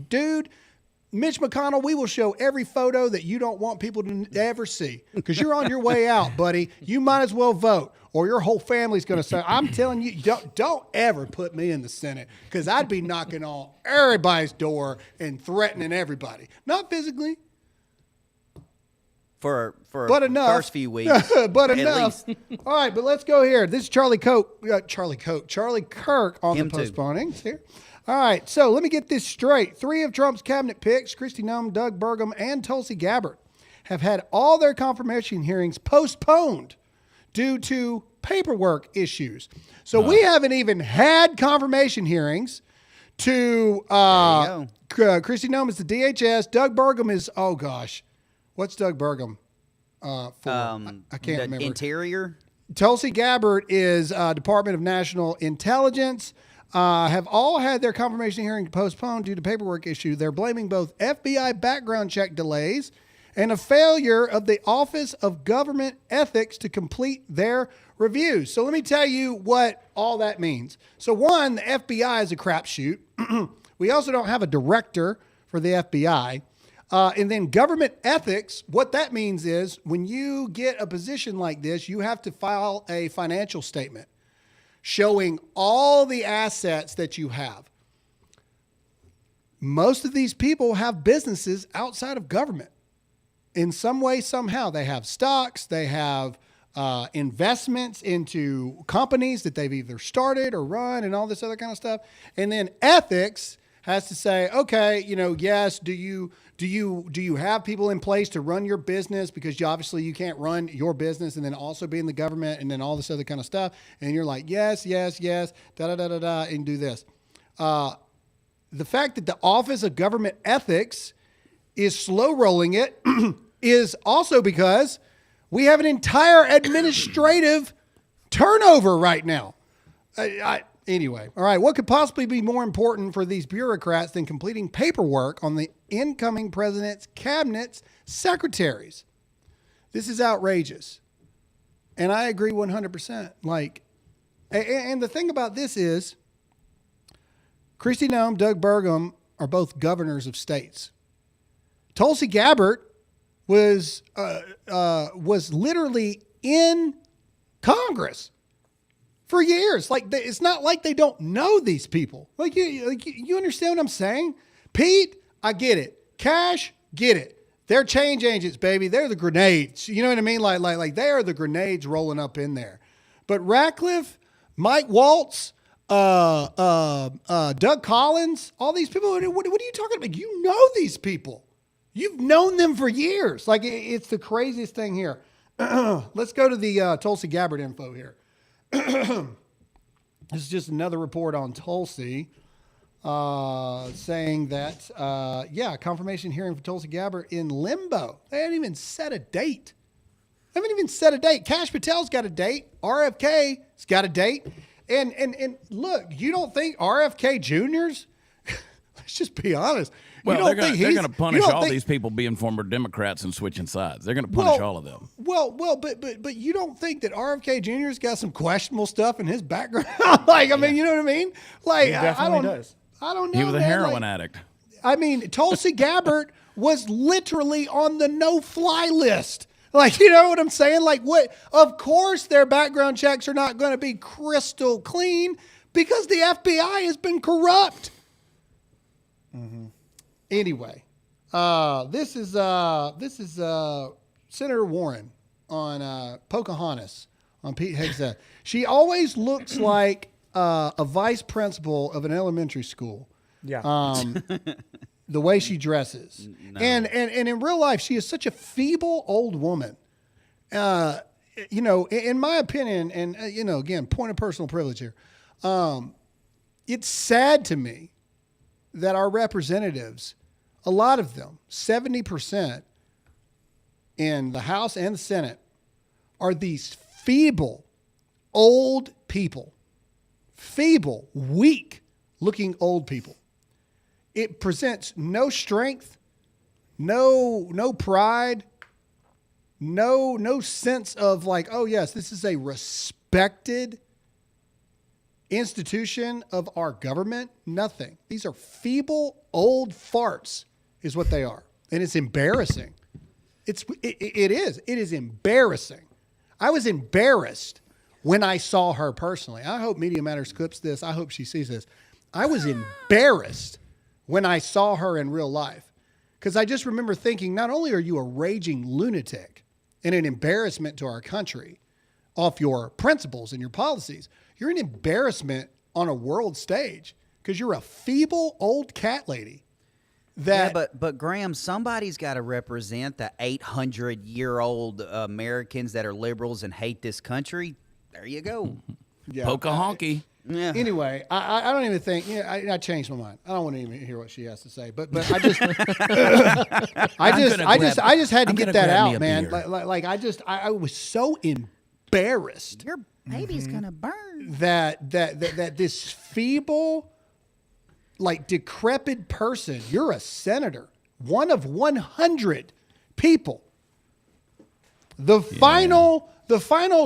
Dude, Mitch McConnell, we will show every photo that you don't want people to ever see because you're on your way out, buddy. You might as well vote or your whole family's going to say, I'm telling you, don't ever put me in the Senate because I'd be knocking on everybody's door and threatening everybody. Not physically. For but enough. First few weeks. But enough. All right, but let's go here. This is Charlie Kirk on the postponing. Here. All right, so let me get this straight. 3 of Trump's cabinet picks, Kristi Noem, Doug Burgum, and Tulsi Gabbard, have had all their confirmation hearings postponed due to paperwork issues. So we haven't even had confirmation hearings to Kristi Noem is the DHS. Doug Burgum is, oh gosh, what's Doug Burgum for? I can't remember. Interior. Tulsi Gabbard is Department of National Intelligence. Have all had their confirmation hearing postponed due to paperwork issue. They're blaming both FBI background check delays and a failure of the Office of Government Ethics to complete their reviews. So let me tell you what all that means. So one, the FBI is a crapshoot. We also don't have a director for the FBI. And then government ethics, what that means is when you get a position like this, you have to file a financial statement showing all the assets that you have. Most of these people have businesses outside of government. In some way, somehow, they have stocks, they have investments into companies that they've either started or run and all this other kind of stuff. And then ethics has to say, okay, yes, do you have people in place to run your business? Because obviously you can't run your business and then also be in the government and then all this other kind of stuff. And you're like, yes, and do this. The fact that the Office of Government Ethics is slow rolling it is also because we have an entire administrative turnover right now. Anyway, all right, what could possibly be more important for these bureaucrats than completing paperwork on the incoming president's cabinet's secretaries? This is outrageous. And I agree 100%. And the thing about this is, Kristi Noem, Doug Burgum are both governors of states. Tulsi Gabbard was literally in Congress for years. It's not like they don't know these people. You understand what I'm saying? Pete, I get it. Cash, get it. They're change agents, baby. They're the grenades. You know what I mean? Like they are the grenades rolling up in there. But Ratcliffe, Mike Waltz, Doug Collins, all these people. What are you talking about? You know these people. You've known them for years. It's the craziest thing here. Let's go to the Tulsi Gabbard info here. This is just another report on Tulsi saying that, confirmation hearing for Tulsi Gabbard in limbo. They haven't even set a date. Kash Patel's got a date. RFK's got a date. And look, you don't think RFK Jr.'s, let's just be honest. Well, they're going to punish all these people being former Democrats and switching sides. They're going to punish all of them. But you don't think that RFK Jr.'s got some questionable stuff in his background? You know what I mean? He definitely does. I don't know. He was a heroin addict. Tulsi Gabbard was literally on the no-fly list. You know what I'm saying? What? Of course their background checks are not going to be crystal clean because the FBI has been corrupt. Mm-hmm. Anyway, this is Senator Warren on Pocahontas on Pete Hegseth. She always looks like a vice principal of an elementary school. Yeah. The way she dresses. No. And in real life, she is such a feeble old woman. In my opinion, and again, point of personal privilege here. It's sad to me that our representatives, a lot of them, 70% in the House and the Senate, are these feeble, old people. Feeble, weak-looking old people. It presents no strength, no pride, no sense of oh yes, this is a respected institution of our government. Nothing. These are feeble old farts is what they are. And it's embarrassing. It is embarrassing. I was embarrassed when I saw her personally. I hope Media Matters clips this. I hope she sees this. I was embarrassed when I saw her in real life. Because I just remember thinking, not only are you a raging lunatic and an embarrassment to our country off your principles and your policies, you're an embarrassment on a world stage because you're a feeble old cat lady. But Graham, somebody's got to represent the 800-year-old Americans that are liberals and hate this country. There you go. Yeah. Pocahontas. Yeah. Anyway, I don't even think. I changed my mind. I don't want to even hear what she has to say. But I just I just had to get that out, man. Like I was so embarrassed. Your baby's gonna burn. That this feeble, like decrepit person. You're a senator, one of 100 people. The final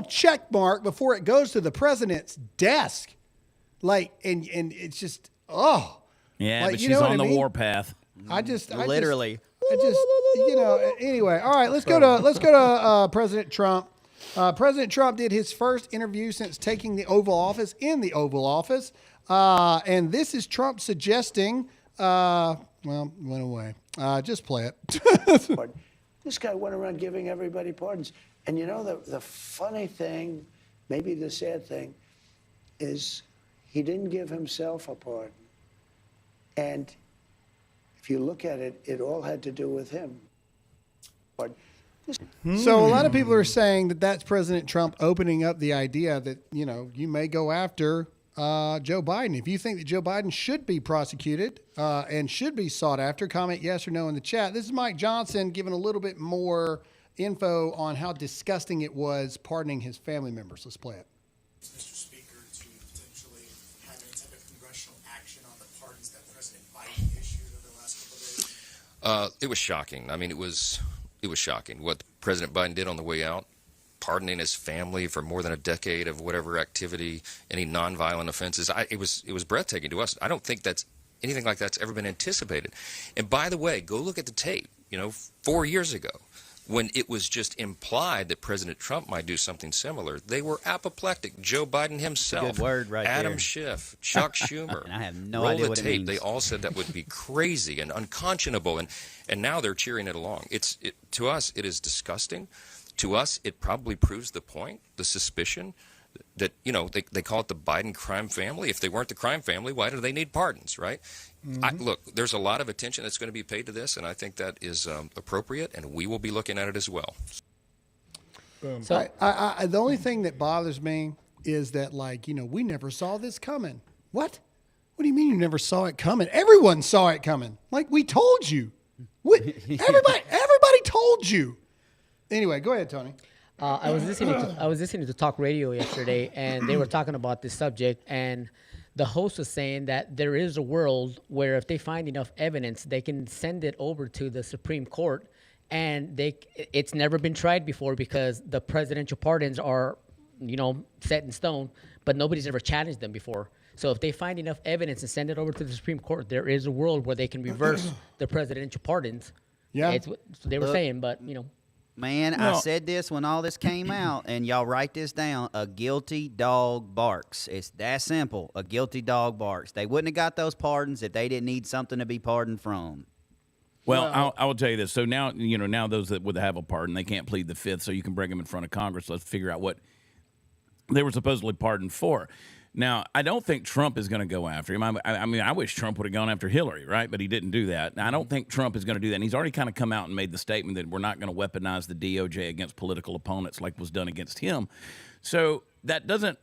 check mark before it goes to the president's desk. Like, and it's just, Yeah, like, but she's on the warpath. Literally. Anyway, all right, let's go to President Trump. President Trump did his first interview since taking the Oval Office and this is Trump suggesting, went away. Just play it. This guy went around giving everybody pardons. And you know, the funny thing, maybe the sad thing, is he didn't give himself a pardon. And if you look at it, it all had to do with him. So a lot of people are saying that that's President Trump opening up the idea that, you may go after Joe Biden. If you think that Joe Biden should be prosecuted and should be sought after, comment yes or no in the chat. This is Mike Johnson giving a little bit more info on how disgusting it was pardoning his family members. Let's play it. Mr. Speaker, to potentially have any type of congressional action on the pardons that President Biden issued over the last couple of days? It was shocking. I mean, it was shocking what President Biden did on the way out, pardoning his family for more than a decade of whatever activity, any nonviolent offenses. It was breathtaking to us. I don't think that's anything like that's ever been anticipated. And by the way, go look at the tape. 4 years ago, when it was just implied that President Trump might do something similar, they were apoplectic. Joe Biden himself, good word right Adam there. Schiff, Chuck Schumer. And I have no roll idea the what it tape. means. They all said that would be crazy and unconscionable, and now they're cheering it along. To us, it is disgusting. To us, it probably proves the point, the suspicion that, they call it the Biden crime family. If they weren't the crime family, why do they need pardons, right? Look, there's a lot of attention that's going to be paid to this, and I think that is appropriate, and we will be looking at it as well. So the only thing that bothers me is that, we never saw this coming. What? What do you mean you never saw it coming? Everyone saw it coming. Like, we told you. Everybody told you. Anyway, go ahead, Tony. I was listening to talk radio yesterday, and they were talking about this subject, and the host was saying that there is a world where if they find enough evidence, they can send it over to the Supreme Court, and it's never been tried before because the presidential pardons are, set in stone, but nobody's ever challenged them before. So if they find enough evidence and send it over to the Supreme Court, there is a world where they can reverse the presidential pardons. Yeah. It's what they were saying, but, Man, I said this when all this came out, and y'all write this down. A guilty dog barks. It's that simple. A guilty dog barks. They wouldn't have got those pardons if they didn't need something to be pardoned from. Well, I will tell you this. So now, now those that would have a pardon, they can't plead the fifth, so you can bring them in front of Congress. Let's figure out what they were supposedly pardoned for. Now, I don't think Trump is going to go after him. I mean, I wish Trump would have gone after Hillary, right? But he didn't do that. Now, I don't think Trump is going to do that. And he's already kind of come out and made the statement that we're not going to weaponize the DOJ against political opponents like was done against him. So that doesn't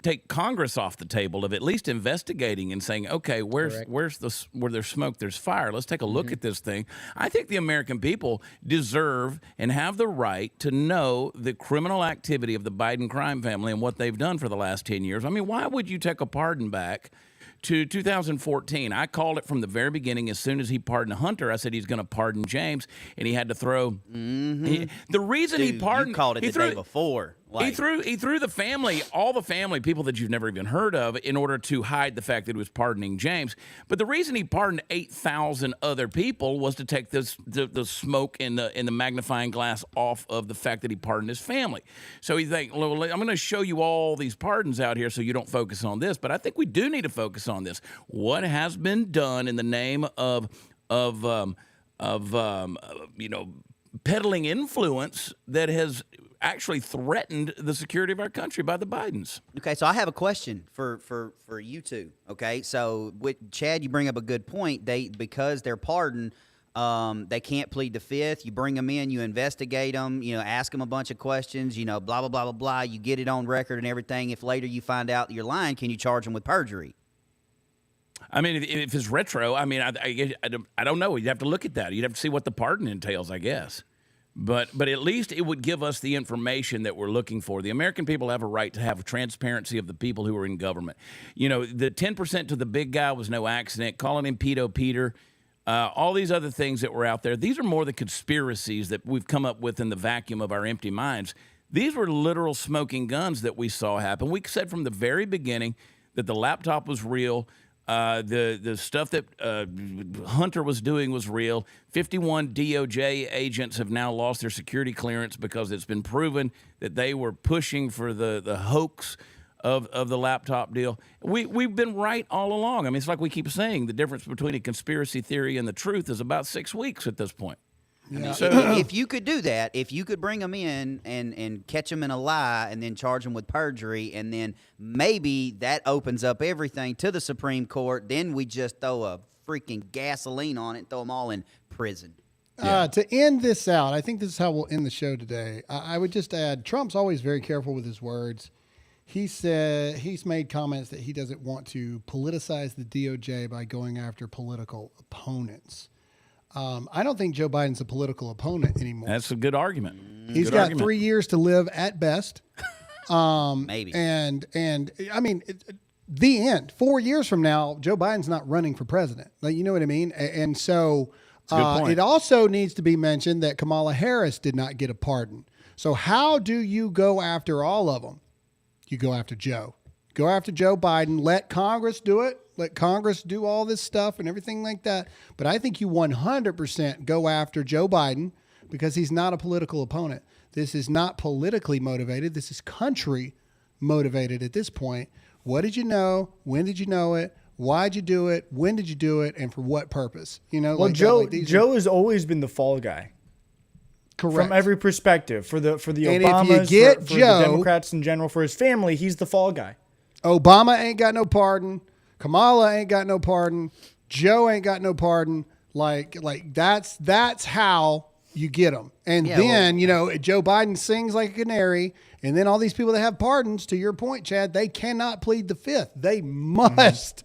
take Congress off the table of at least investigating and saying, okay, where there's smoke, there's fire. Let's take a look at this thing. I think the American people deserve and have the right to know the criminal activity of the Biden crime family and what they've done for the last 10 years. I mean, why would you take a pardon back to 2014? I called it from the very beginning. As soon as he pardoned Hunter, I said he's going to pardon James, and he had to throw. The reason he pardoned, you called it the day before. He threw the family, all the family, people that you've never even heard of, in order to hide the fact that he was pardoning James. But the reason he pardoned 8,000 other people was to take the smoke and the magnifying glass off of the fact that he pardoned his family. So he think, well, I'm going to show you all these pardons out here so you don't focus on this. But I think we do need to focus on this. What has been done in the name of peddling influence that has actually threatened the security of our country by the Bidens. Okay, so I have a question for you two. Okay, so with Chad, you bring up a good point. Because they're pardoned, They can't plead the fifth. You bring them in, you investigate them, ask them a bunch of questions, blah, blah, blah, blah, blah. You get it on record and everything. If later you find out you're lying, can you charge them with perjury? I mean, if it's retro, I mean, I don't know. You'd have to look at that. You'd have to see what the pardon entails, I guess. But at least it would give us the information that we're looking for. The American people have a right to have transparency of the people who are in government. The 10% to the big guy was no accident. Calling him Pedo Peter, all these other things that were out there, these are more the conspiracies that we've come up with in the vacuum of our empty minds. These were literal smoking guns that we saw happen. We said from the very beginning that the laptop was real. The stuff that Hunter was doing was real. 51 DOJ agents have now lost their security clearance because it's been proven that they were pushing for the hoax of the laptop deal. We've been right all along. I mean, it's like we keep saying, the difference between a conspiracy theory and the truth is about 6 weeks at this point. Yeah. So if you could do that, if you could bring them in and catch them in a lie and then charge them with perjury, and then maybe that opens up everything to the Supreme Court, then we just throw a freaking gasoline on it and throw them all in prison. To end this out, I think this is how we'll end the show today. I would just add, Trump's always very careful with his words. He said he's made comments that he doesn't want to politicize the DOJ by going after political opponents. I don't think Joe Biden's a political opponent anymore. That's a good argument. He's got 3 years to live at best. Maybe. And I mean, the end. 4 years from now, Joe Biden's not running for president. Like, you know what I mean? And so it also needs to be mentioned that Kamala Harris did not get a pardon. So how do you go after all of them? You go after Joe. Go after Joe Biden. Let Congress do it. Let Congress do all this stuff and everything like that. But I think you 100% go after Joe Biden because he's not a political opponent. This is not politically motivated. This is country motivated at this point. What did you know? When did you know it? Why'd you do it? When did you do it? And for what purpose? Well, like Joe has always been the fall guy. Correct. From every perspective. For the and Obamas, if you get for Joe, the Democrats in general, for his family, he's the fall guy. Obama ain't got no pardon. Kamala ain't got no pardon. Joe ain't got no pardon. Like that's how you get them. And then, Joe Biden sings like a canary. And then all these people that have pardons, to your point, Chad, they cannot plead the fifth. They must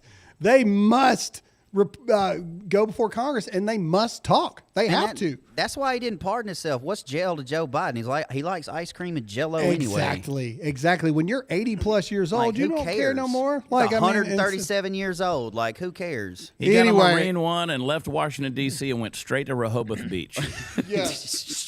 go before Congress, and they must talk. They have to. That's why he didn't pardon himself. What's jail to Joe Biden? He likes ice cream and Jell-O anyway. Exactly. When you're 80 plus years old, you don't care no more. Like 137 years old. Like, who cares? He got a Marine one and left Washington D.C. and went straight to Rehoboth Beach.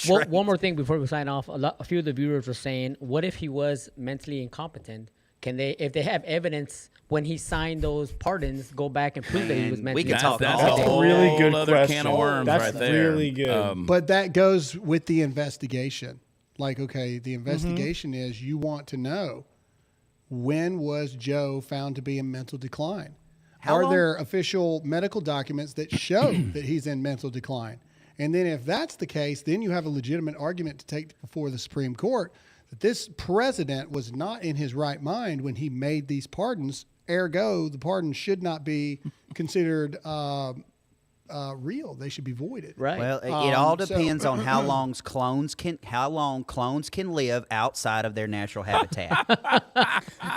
Well, one more thing before we sign off. A few of the viewers were saying, "What if he was mentally incompetent? Can they, if they have evidence?" When he signed those pardons, go back and prove that he was mentally. We can talk. That's a really good other can of worms right there. Really good. But that goes with the investigation. Like, okay, the investigation is you want to know, when was Joe found to be in mental decline? Are there official medical documents that show that he's in mental decline? And then if that's the case, then you have a legitimate argument to take before the Supreme Court that this president was not in his right mind when he made these pardons. Ergo, the pardon should not be considered real. They should be voided. Right. Well, it all depends on how long clones can live outside of their natural habitat.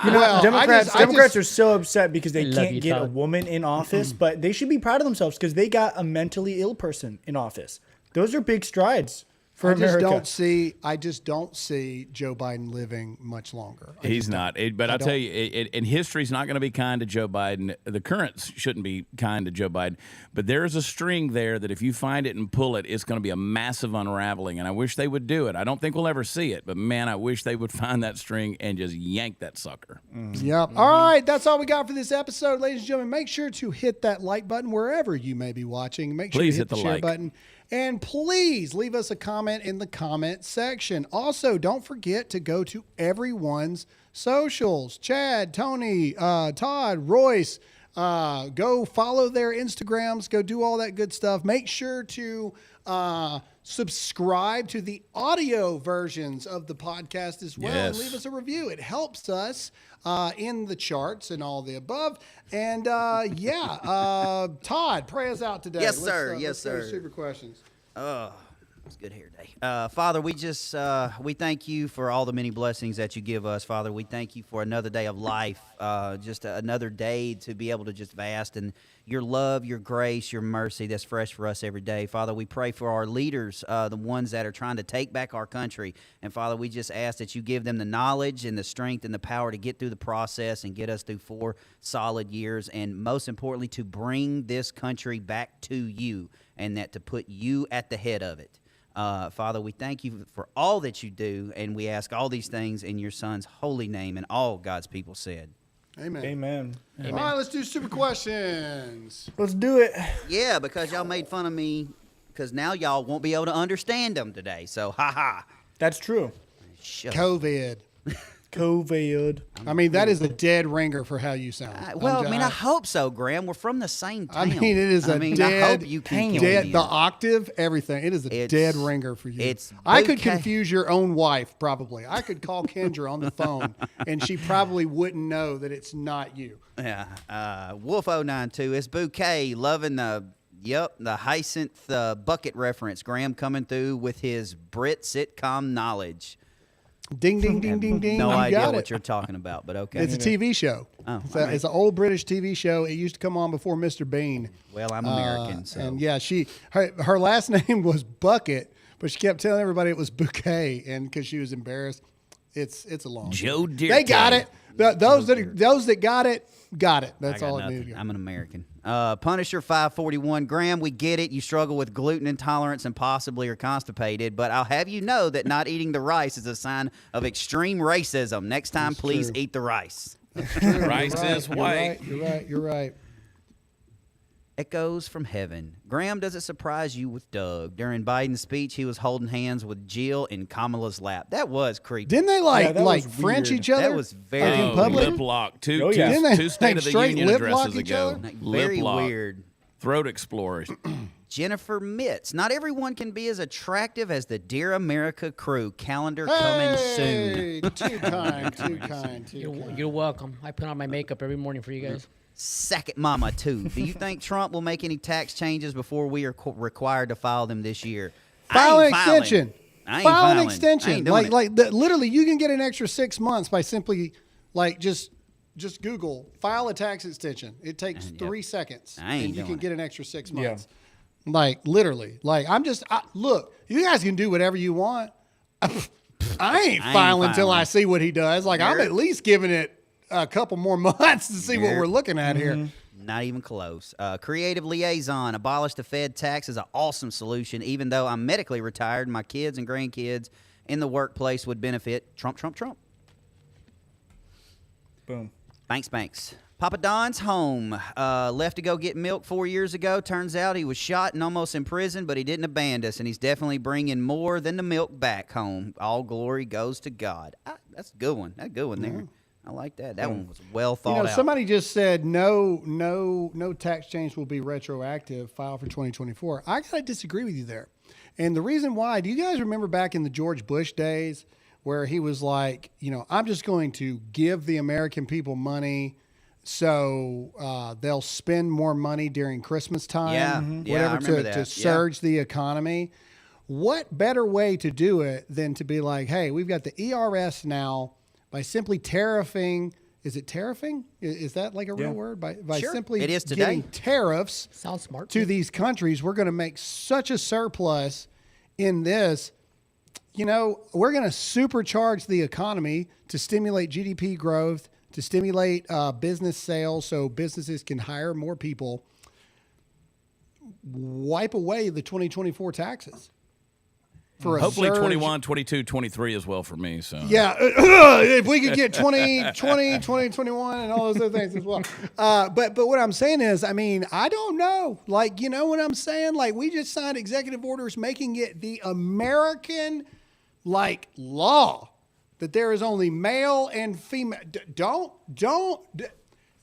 Democrats are so upset because they can't get a woman in office, but they should be proud of themselves because they got a mentally ill person in office. Those are big strides. I just don't see Joe Biden living much longer. He's not. But I'll tell you, and history's not going to be kind to Joe Biden. The currents shouldn't be kind to Joe Biden. But there is a string there that if you find it and pull it, it's going to be a massive unraveling. And I wish they would do it. I don't think we'll ever see it. But, man, I wish they would find that string and just yank that sucker. Yep. All right. That's all we got for this episode. Ladies and gentlemen, make sure to hit that like button wherever you may be watching. Make sure you hit the share button. And please leave us a comment in the comment section. Also, don't forget to go to everyone's socials. Chad, Tony, Todd, Royce, Go follow their Instagrams. Go do all that good stuff. Make sure to subscribe to the audio versions of the podcast as well. And leave us a review. It helps us in the charts and all the above. And Todd, pray us out today. Yes, sir. Let's go to super questions. It's a good hair day. Father, we just we thank you for all the many blessings that you give us, Father. We thank you for another day of life, just another day to be able to just bask in your love, your grace, your mercy that's fresh for us every day. Father, we pray for our leaders, the ones that are trying to take back our country. And, Father, we just ask that you give them the knowledge and the strength and the power to get through the process and get us through 4 solid years, and most importantly, to bring this country back to you, and that to put you at the head of it. Father, we thank you for all that you do, and we ask all these things in your Son's holy name, and all God's people said. Amen. Amen. All right, let's do super questions. Let's do it. Yeah, because y'all made fun of me, because now y'all won't be able to understand them today, so ha-ha. That's true. COVID. COVID. I mean, that is a dead ringer for how you sound. I hope so, Graham. We're from the same town. I mean, it is dead. I hope you can dead. The octave, everything. It is a dead ringer for you. I could confuse your own wife, probably. I could call Kendra on the phone, and she probably wouldn't know that it's not you. Yeah. Wolf092. It's Bouquet. Loving the Hyacinth bucket reference. Graham coming through with his Brit sitcom knowledge. Ding, ding, ding, ding, ding. No you idea got what it. you're talking about, but okay. It's a TV show. Oh, it's an old British TV show. It used to come on before Mr. Bean. Well, I'm American, so. And yeah, her last name was Bucket, but she kept telling everybody it was Bouquet, and because she was embarrassed. It's a long Joe Dirt. They got it. Those that got it. That's all it needed. I'm an American. Punisher 541. Graham, we get it. You struggle with gluten intolerance and possibly are constipated, but I'll have you know that not eating the rice is a sign of extreme racism. Next time, please eat the rice. Rice is white. You're right. Echoes from heaven. Graham, does it surprise you with Doug? During Biden's speech, he was holding hands with Jill in Kamala's lap. That was creepy. Didn't they French each other? That was very in public. Lip lock. Two State of the Union addresses ago. Very weird. Throat explorers. Jennifer Mitz. Not everyone can be as attractive as the Dear America crew. Calendar coming soon. Too kind. You're welcome. I put on my makeup every morning for you guys. Sack Mama 2. Do you think Trump will make any tax changes before we are required to file them this year? File an extension. File an extension. Literally, you can get an extra 6 months by simply just Google file a tax extension. It takes 3 seconds, and you can get an extra 6 months. Yeah. Literally. Look, you guys can do whatever you want. I ain't filing until I see what he does. I'm at least giving it a couple more months to see what we're looking at here. Not even close. Creative liaison. Abolish the Fed tax is an awesome solution. Even though I'm medically retired, my kids and grandkids in the workplace would benefit. Trump. Boom. Banks. Papa Don's home. Left to go get milk 4 years ago. Turns out he was shot and almost imprisoned, but he didn't abandon us, and he's definitely bringing more than the milk back home. All glory goes to God. That's a good one. That's a good one there. I like that. That one was well thought out. Somebody just said no tax change will be retroactive. File for 2024. I gotta disagree with you there, and the reason why. Do you guys remember back in the George Bush days where he was like, I'm just going to give the American people money so they'll spend more money during Christmas time, whatever, to surge the economy. What better way to do it than to be like, hey, we've got the ERS now. By simply tariffing, is it tariffing? Is that like a real word? By simply it is giving tariffs Sounds smart to these countries, we're going to make such a surplus in this. We're going to supercharge the economy to stimulate GDP growth, to stimulate business sales so businesses can hire more people. Wipe away the 2024 taxes. Hopefully 21, 22, 23 as well for me. So yeah, if we could get 2020, 2021, and all those other things as well. But what I'm saying is, I don't know. What I'm saying? We just signed executive orders making it the American law that there is only male and female.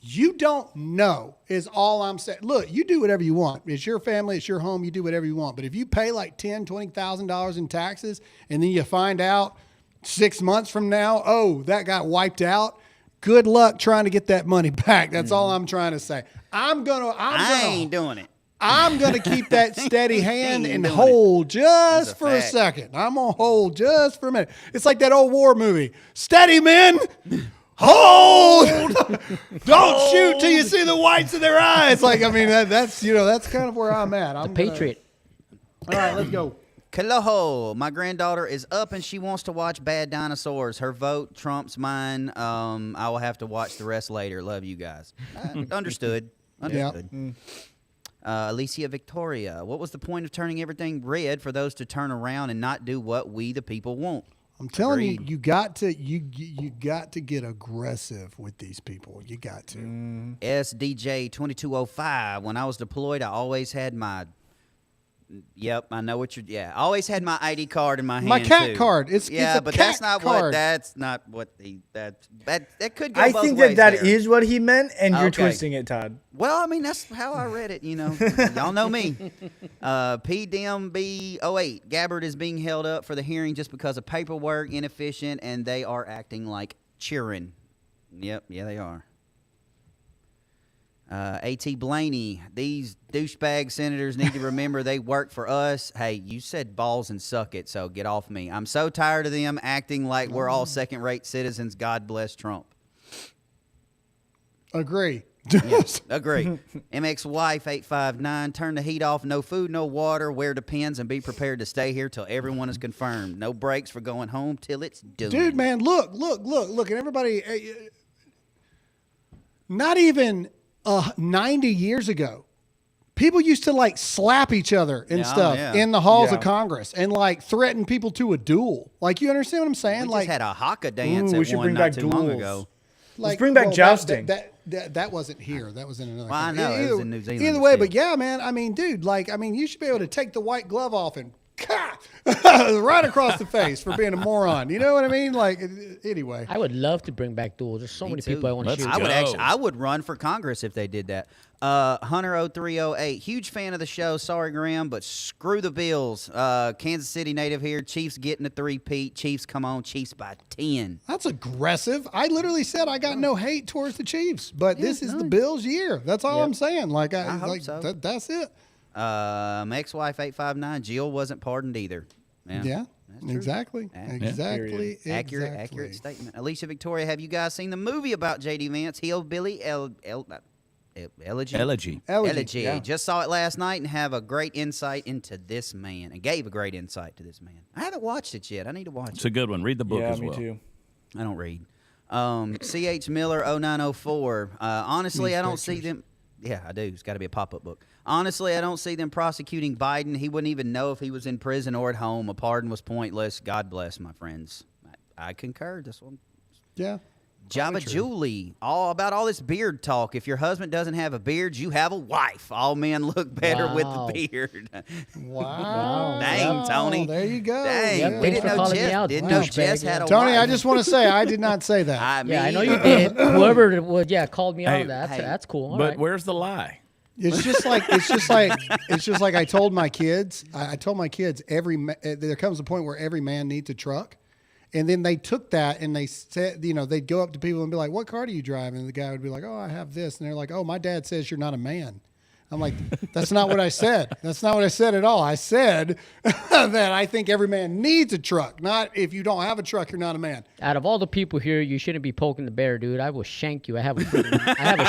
You don't know is all I'm saying. Look, you do whatever you want. It's your family. It's your home. You do whatever you want. But if you pay like $10,000, $20,000 in taxes and then you find out 6 months from now, oh, that got wiped out, good luck trying to get that money back. That's all I'm trying to say. I ain't doing it. I'm going to keep that steady hand and hold just for a second. I'm going to hold just for a minute. It's like that old war movie. Steady, men. Hold! Don't shoot till you see the whites of their eyes. Like, I mean, that's kind of where I'm at. I'm Patriot. All right, let's go. Kaloho, my granddaughter is up and she wants to watch Bad Dinosaurs. Her vote trumps mine. I will have to watch the rest later. Love you guys. Understood. Understood. Alicia Victoria, what was the point of turning everything red for those to turn around and not do what we the people want? I'm telling you, you got to get aggressive with these people. You got to. SDJ 2205. When I was deployed, I always had my. Yep, I know what you're. Yeah, I always had my ID card in my hand. My cat too. card. It's yeah, a but cat that's not card. what. That's not what the that could go. I both think ways that there. is what he meant, and you're Okay. twisting it, Todd. Well, I mean, that's how I read it, you know. Y'all know me. PDMB08. Gabbard is being held up for the hearing just because of paperwork, inefficient, and they are acting like cheering. Yep, yeah, they are. A.T. Blaney. These douchebag senators need to remember they work for us. Hey, you said balls and suck it, so get off me. I'm so tired of them acting like we're all second-rate citizens. God bless Trump. Agree. Yes, agree. MX Wife 859. Turn the heat off. No food, no water. Wear Depends and be prepared to stay here till everyone is confirmed. No breaks for going home till it's done. Dude, man, look, and everybody. Not even 90 years ago, people used to like slap each other and stuff in the halls of Congress and like threaten people to a duel. Like, you understand what I'm saying? We like, just had a haka dance we at should one bring not back too long duels. ago. Let's bring back jousting. That wasn't here. That was in another. Well, I country. know, it was in New Zealand, Either but way, still. but yeah, man. I mean, dude, you should be able to take the white glove off and right across the face for being a moron. You know what I mean? Like, anyway. I would love to bring back duels. There's so many too. people I want to shoot. I would run for Congress if they did that. Hunter 0308, huge fan of the show. Sorry, Graham, but screw the Bills. Kansas City native here. Chiefs getting a three-peat. Chiefs, come on. Chiefs by 10. That's aggressive. I literally said I got no hate towards the Chiefs, but this is the Bills' year. That's all I'm saying. Like, I hope so. That's it. My ex-wife 859, Jill wasn't pardoned either. Yeah. Exactly. Exactly. Accurate statement. Alicia Victoria, have you guys seen the movie about J.D. Vance, Hillbilly Elegy? Yeah. Just saw it last night and have a great insight into this man. And gave a great insight to this man. I haven't watched it yet. I need to watch it. It's a good one. Read the book as well. Yeah, me too. I don't read. C.H. Miller 0904. Honestly, I don't see them. Yeah, I do. It's got to be a pop-up book. Honestly, I don't see them prosecuting Biden. He wouldn't even know if he was in prison or at home. A pardon was pointless. God bless, my friends. I concur. This one. Yeah. Jabba Julie, about all this beard talk. If your husband doesn't have a beard, you have a wife. All men look better with the beard. Wow. Dang, Tony. There you go. Dang. Yeah. We didn't know Jess had a Tony, wife. I just want to say I did not say that. I know you did. Whoever would, called me on that. That's cool. All but right. where's the lie? It's just like I told my kids. I told my kids there comes a point where every man needs a truck. And then they took that and they said, they'd go up to people and be like, "What car do you drive?" And the guy would be like, "Oh, I have this." And they're like, "Oh, my dad says you're not a man." I'm like, that's not what I said. That's not what I said at all. I said that I think every man needs a truck. Not if you don't have a truck, you're not a man. Out of all the people here, you shouldn't be poking the bear, dude. I will shank you. I have a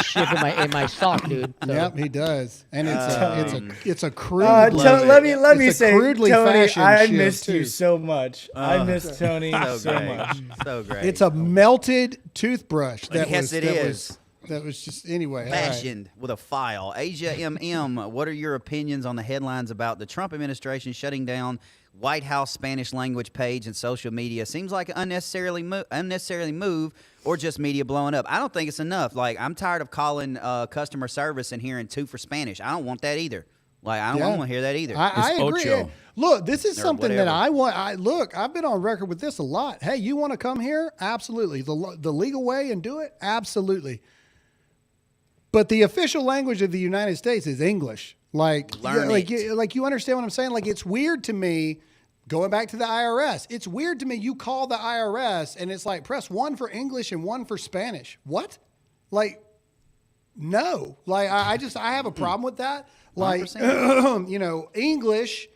ship in my sock, dude. So. Yep, he does, and it's a crude. Let me say, crudely Tony, fashioned I ship, missed you too. so much. I missed Tony so great. much. So great. It's a melted toothbrush. That was just anyway. Fashioned with a file. Asia MM, what are your opinions on the headlines about the Trump administration shutting down White House Spanish language page and social media? Seems like an unnecessarily move or just media blowing up. I don't think it's enough. Like, I'm tired of calling customer service and hearing 2 for Spanish. I don't want that either. Like, I don't want to hear that either. I agree. Look, this is something that I want. I've been on record with this a lot. Hey, you want to come here? Absolutely. The legal way and do it? Absolutely. But the official language of the United States is English. Like you understand what I'm saying? Like, it's weird to me, going back to the IRS, it's weird to me you call the IRS and it's like, press 1 for English and 1 for Spanish. What? Like, no. Like, I have a problem with that. Like, English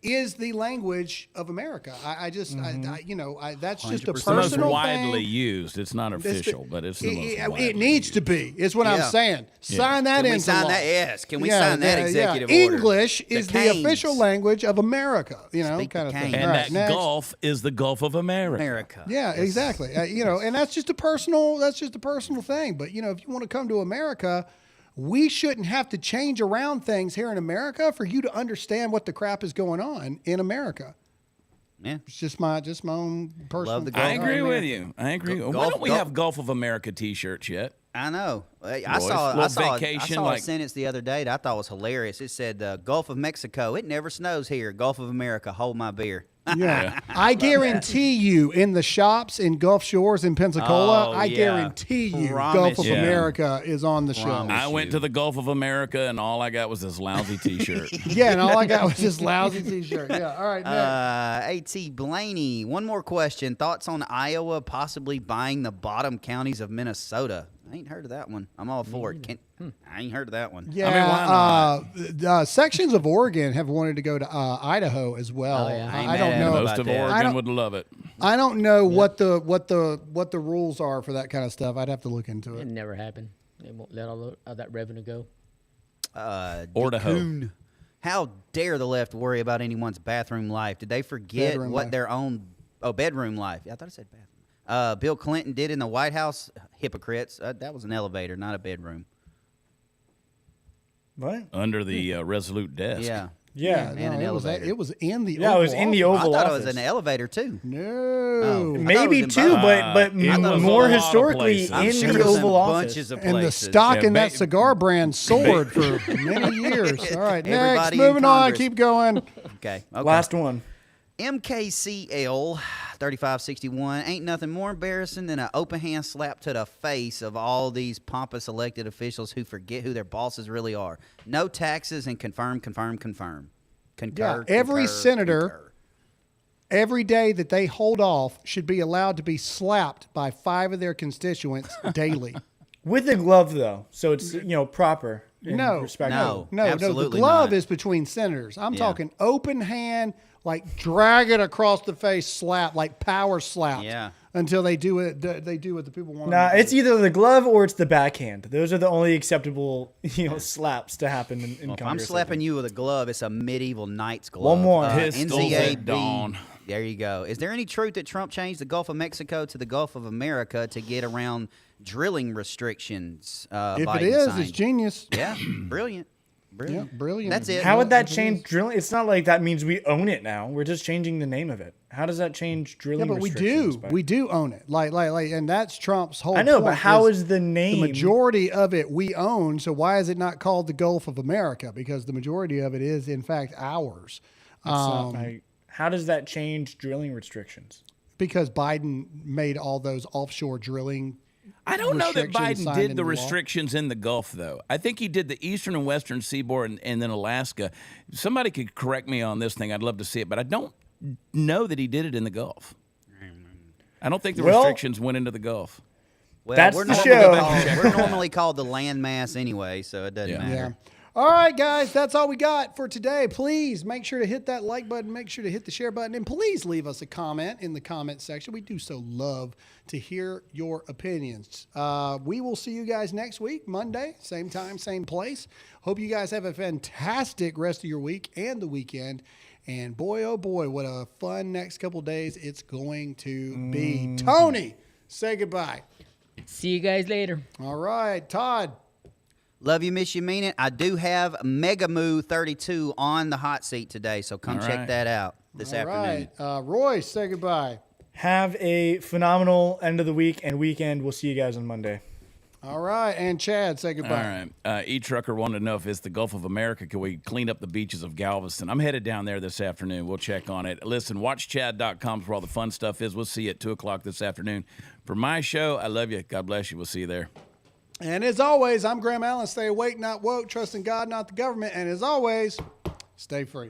is the language of America. That's just a personal It's the most widely thing. used. It's not official, but it's the most widely It needs to be. Is what I'm saying. Sign that into law. Yes. Can we sign that executive order? English is the official language of America. Kind of thing. And that Gulf is the Gulf of America. Yeah, exactly. And that's just a personal thing. But if you want to come to America, we shouldn't have to change around things here in America for you to understand what the crap is going on in America. Yeah, it's just my own personal. I agree with you. Why don't we have Gulf of America T-shirts yet? I know. I saw a sentence the other day that I thought was hilarious. It said, "Gulf of Mexico, it never snows here. Gulf of America, hold my beer." Yeah. I guarantee you in the shops in Gulf Shores in Pensacola, I guarantee you Gulf of America is on the show. I went to the Gulf of America and all I got was this lousy T-shirt. And all I got was this lousy T-shirt. Yeah. All right. Next. A.T. Blaney, one more question. Thoughts on Iowa possibly buying the bottom counties of Minnesota? I ain't heard of that one. I'm all for it. I ain't heard of that one. Yeah, sections of Oregon have wanted to go to Idaho as well. I don't know. Most of Oregon would love it. I don't know what the rules are for that kind of stuff. I'd have to look into it. It never happened. They won't let all of that revenue go. Idaho. How dare the left worry about anyone's bathroom life? Did they forget their own bedroom life? I thought it said bathroom. Bill Clinton did in the White House. Hypocrites. That was an elevator, not a bedroom. What? Under the Resolute desk. Yeah. Yeah, and an elevator. It was in the Oval office. I thought it was an elevator too. No, maybe two, but more historically in the Oval Office. And the stock in that cigar brand soared for many years. All right, next, moving on, keep going. Okay. Last one. MKCL 3561 ain't nothing more embarrassing than an open hand slap to the face of all these pompous elected officials who forget who their bosses really are. No taxes and confirm. Concur. Every senator, every day that they hold off, should be allowed to be slapped by 5 of their constituents daily. With a glove, though, so it's proper. No. The glove is between senators. I'm talking open hand. Like drag it across the face, slap, like power slap. Yeah. Until they do it, they do what the people want. Nah, it's either the glove or it's the backhand. Those are the only acceptable, slaps to happen in Congress. If I'm slapping you with a glove, it's a medieval knight's glove. One more. Pistols at dawn. There you go. Is there any truth that Trump changed the Gulf of Mexico to the Gulf of America to get around drilling restrictions? If it is, it's genius. Yeah, brilliant. Yeah, brilliant. That's it. How would that change drilling? It's not like that means we own it now. We're just changing the name of it. How does that change drilling? Yeah, but we do own it. Like, and that's Trump's whole. I know, point but how is the name? The majority of it we own. So why is it not called the Gulf of America? Because the majority of it is, in fact, ours. How does that change drilling restrictions? Because Biden made all those offshore drilling. I don't know that Biden did the restrictions in the Gulf, though. I think he did the eastern and western seaboard and then Alaska. Somebody could correct me on this thing. I'd love to see it, but I don't know that he did it in the Gulf. I don't think the restrictions went into the Gulf. Well, that's the show. We're normally called the landmass anyway, so it doesn't matter. Yeah. All right, guys, that's all we got for today. Please make sure to hit that like button, make sure to hit the share button, and please leave us a comment in the comment section. We do so love to hear your opinions. We will see you guys next week, Monday, same time, same place. Hope you guys have a fantastic rest of your week and the weekend. And boy, oh boy, what a fun next couple days it's going to be. Tony, say goodbye. See you guys later. All right, Todd. Love you, miss you, mean it. I do have Megamoo 32 on the hot seat today, so come check that out this afternoon. All right. Roy, say goodbye. Have a phenomenal end of the week and weekend. We'll see you guys on Monday. All right. And Chad, say goodbye. All right. E-Trucker wanted to know if it's the Gulf of America. Can we clean up the beaches of Galveston? I'm headed down there this afternoon. We'll check on it. Listen, watchchad.com for all the fun stuff is. We'll see you at 2 o'clock this afternoon. For my show, I love you. God bless you. We'll see you there. And as always, I'm Graham Allen. Stay awake, not woke. Trust in God, not the government. And as always, stay free.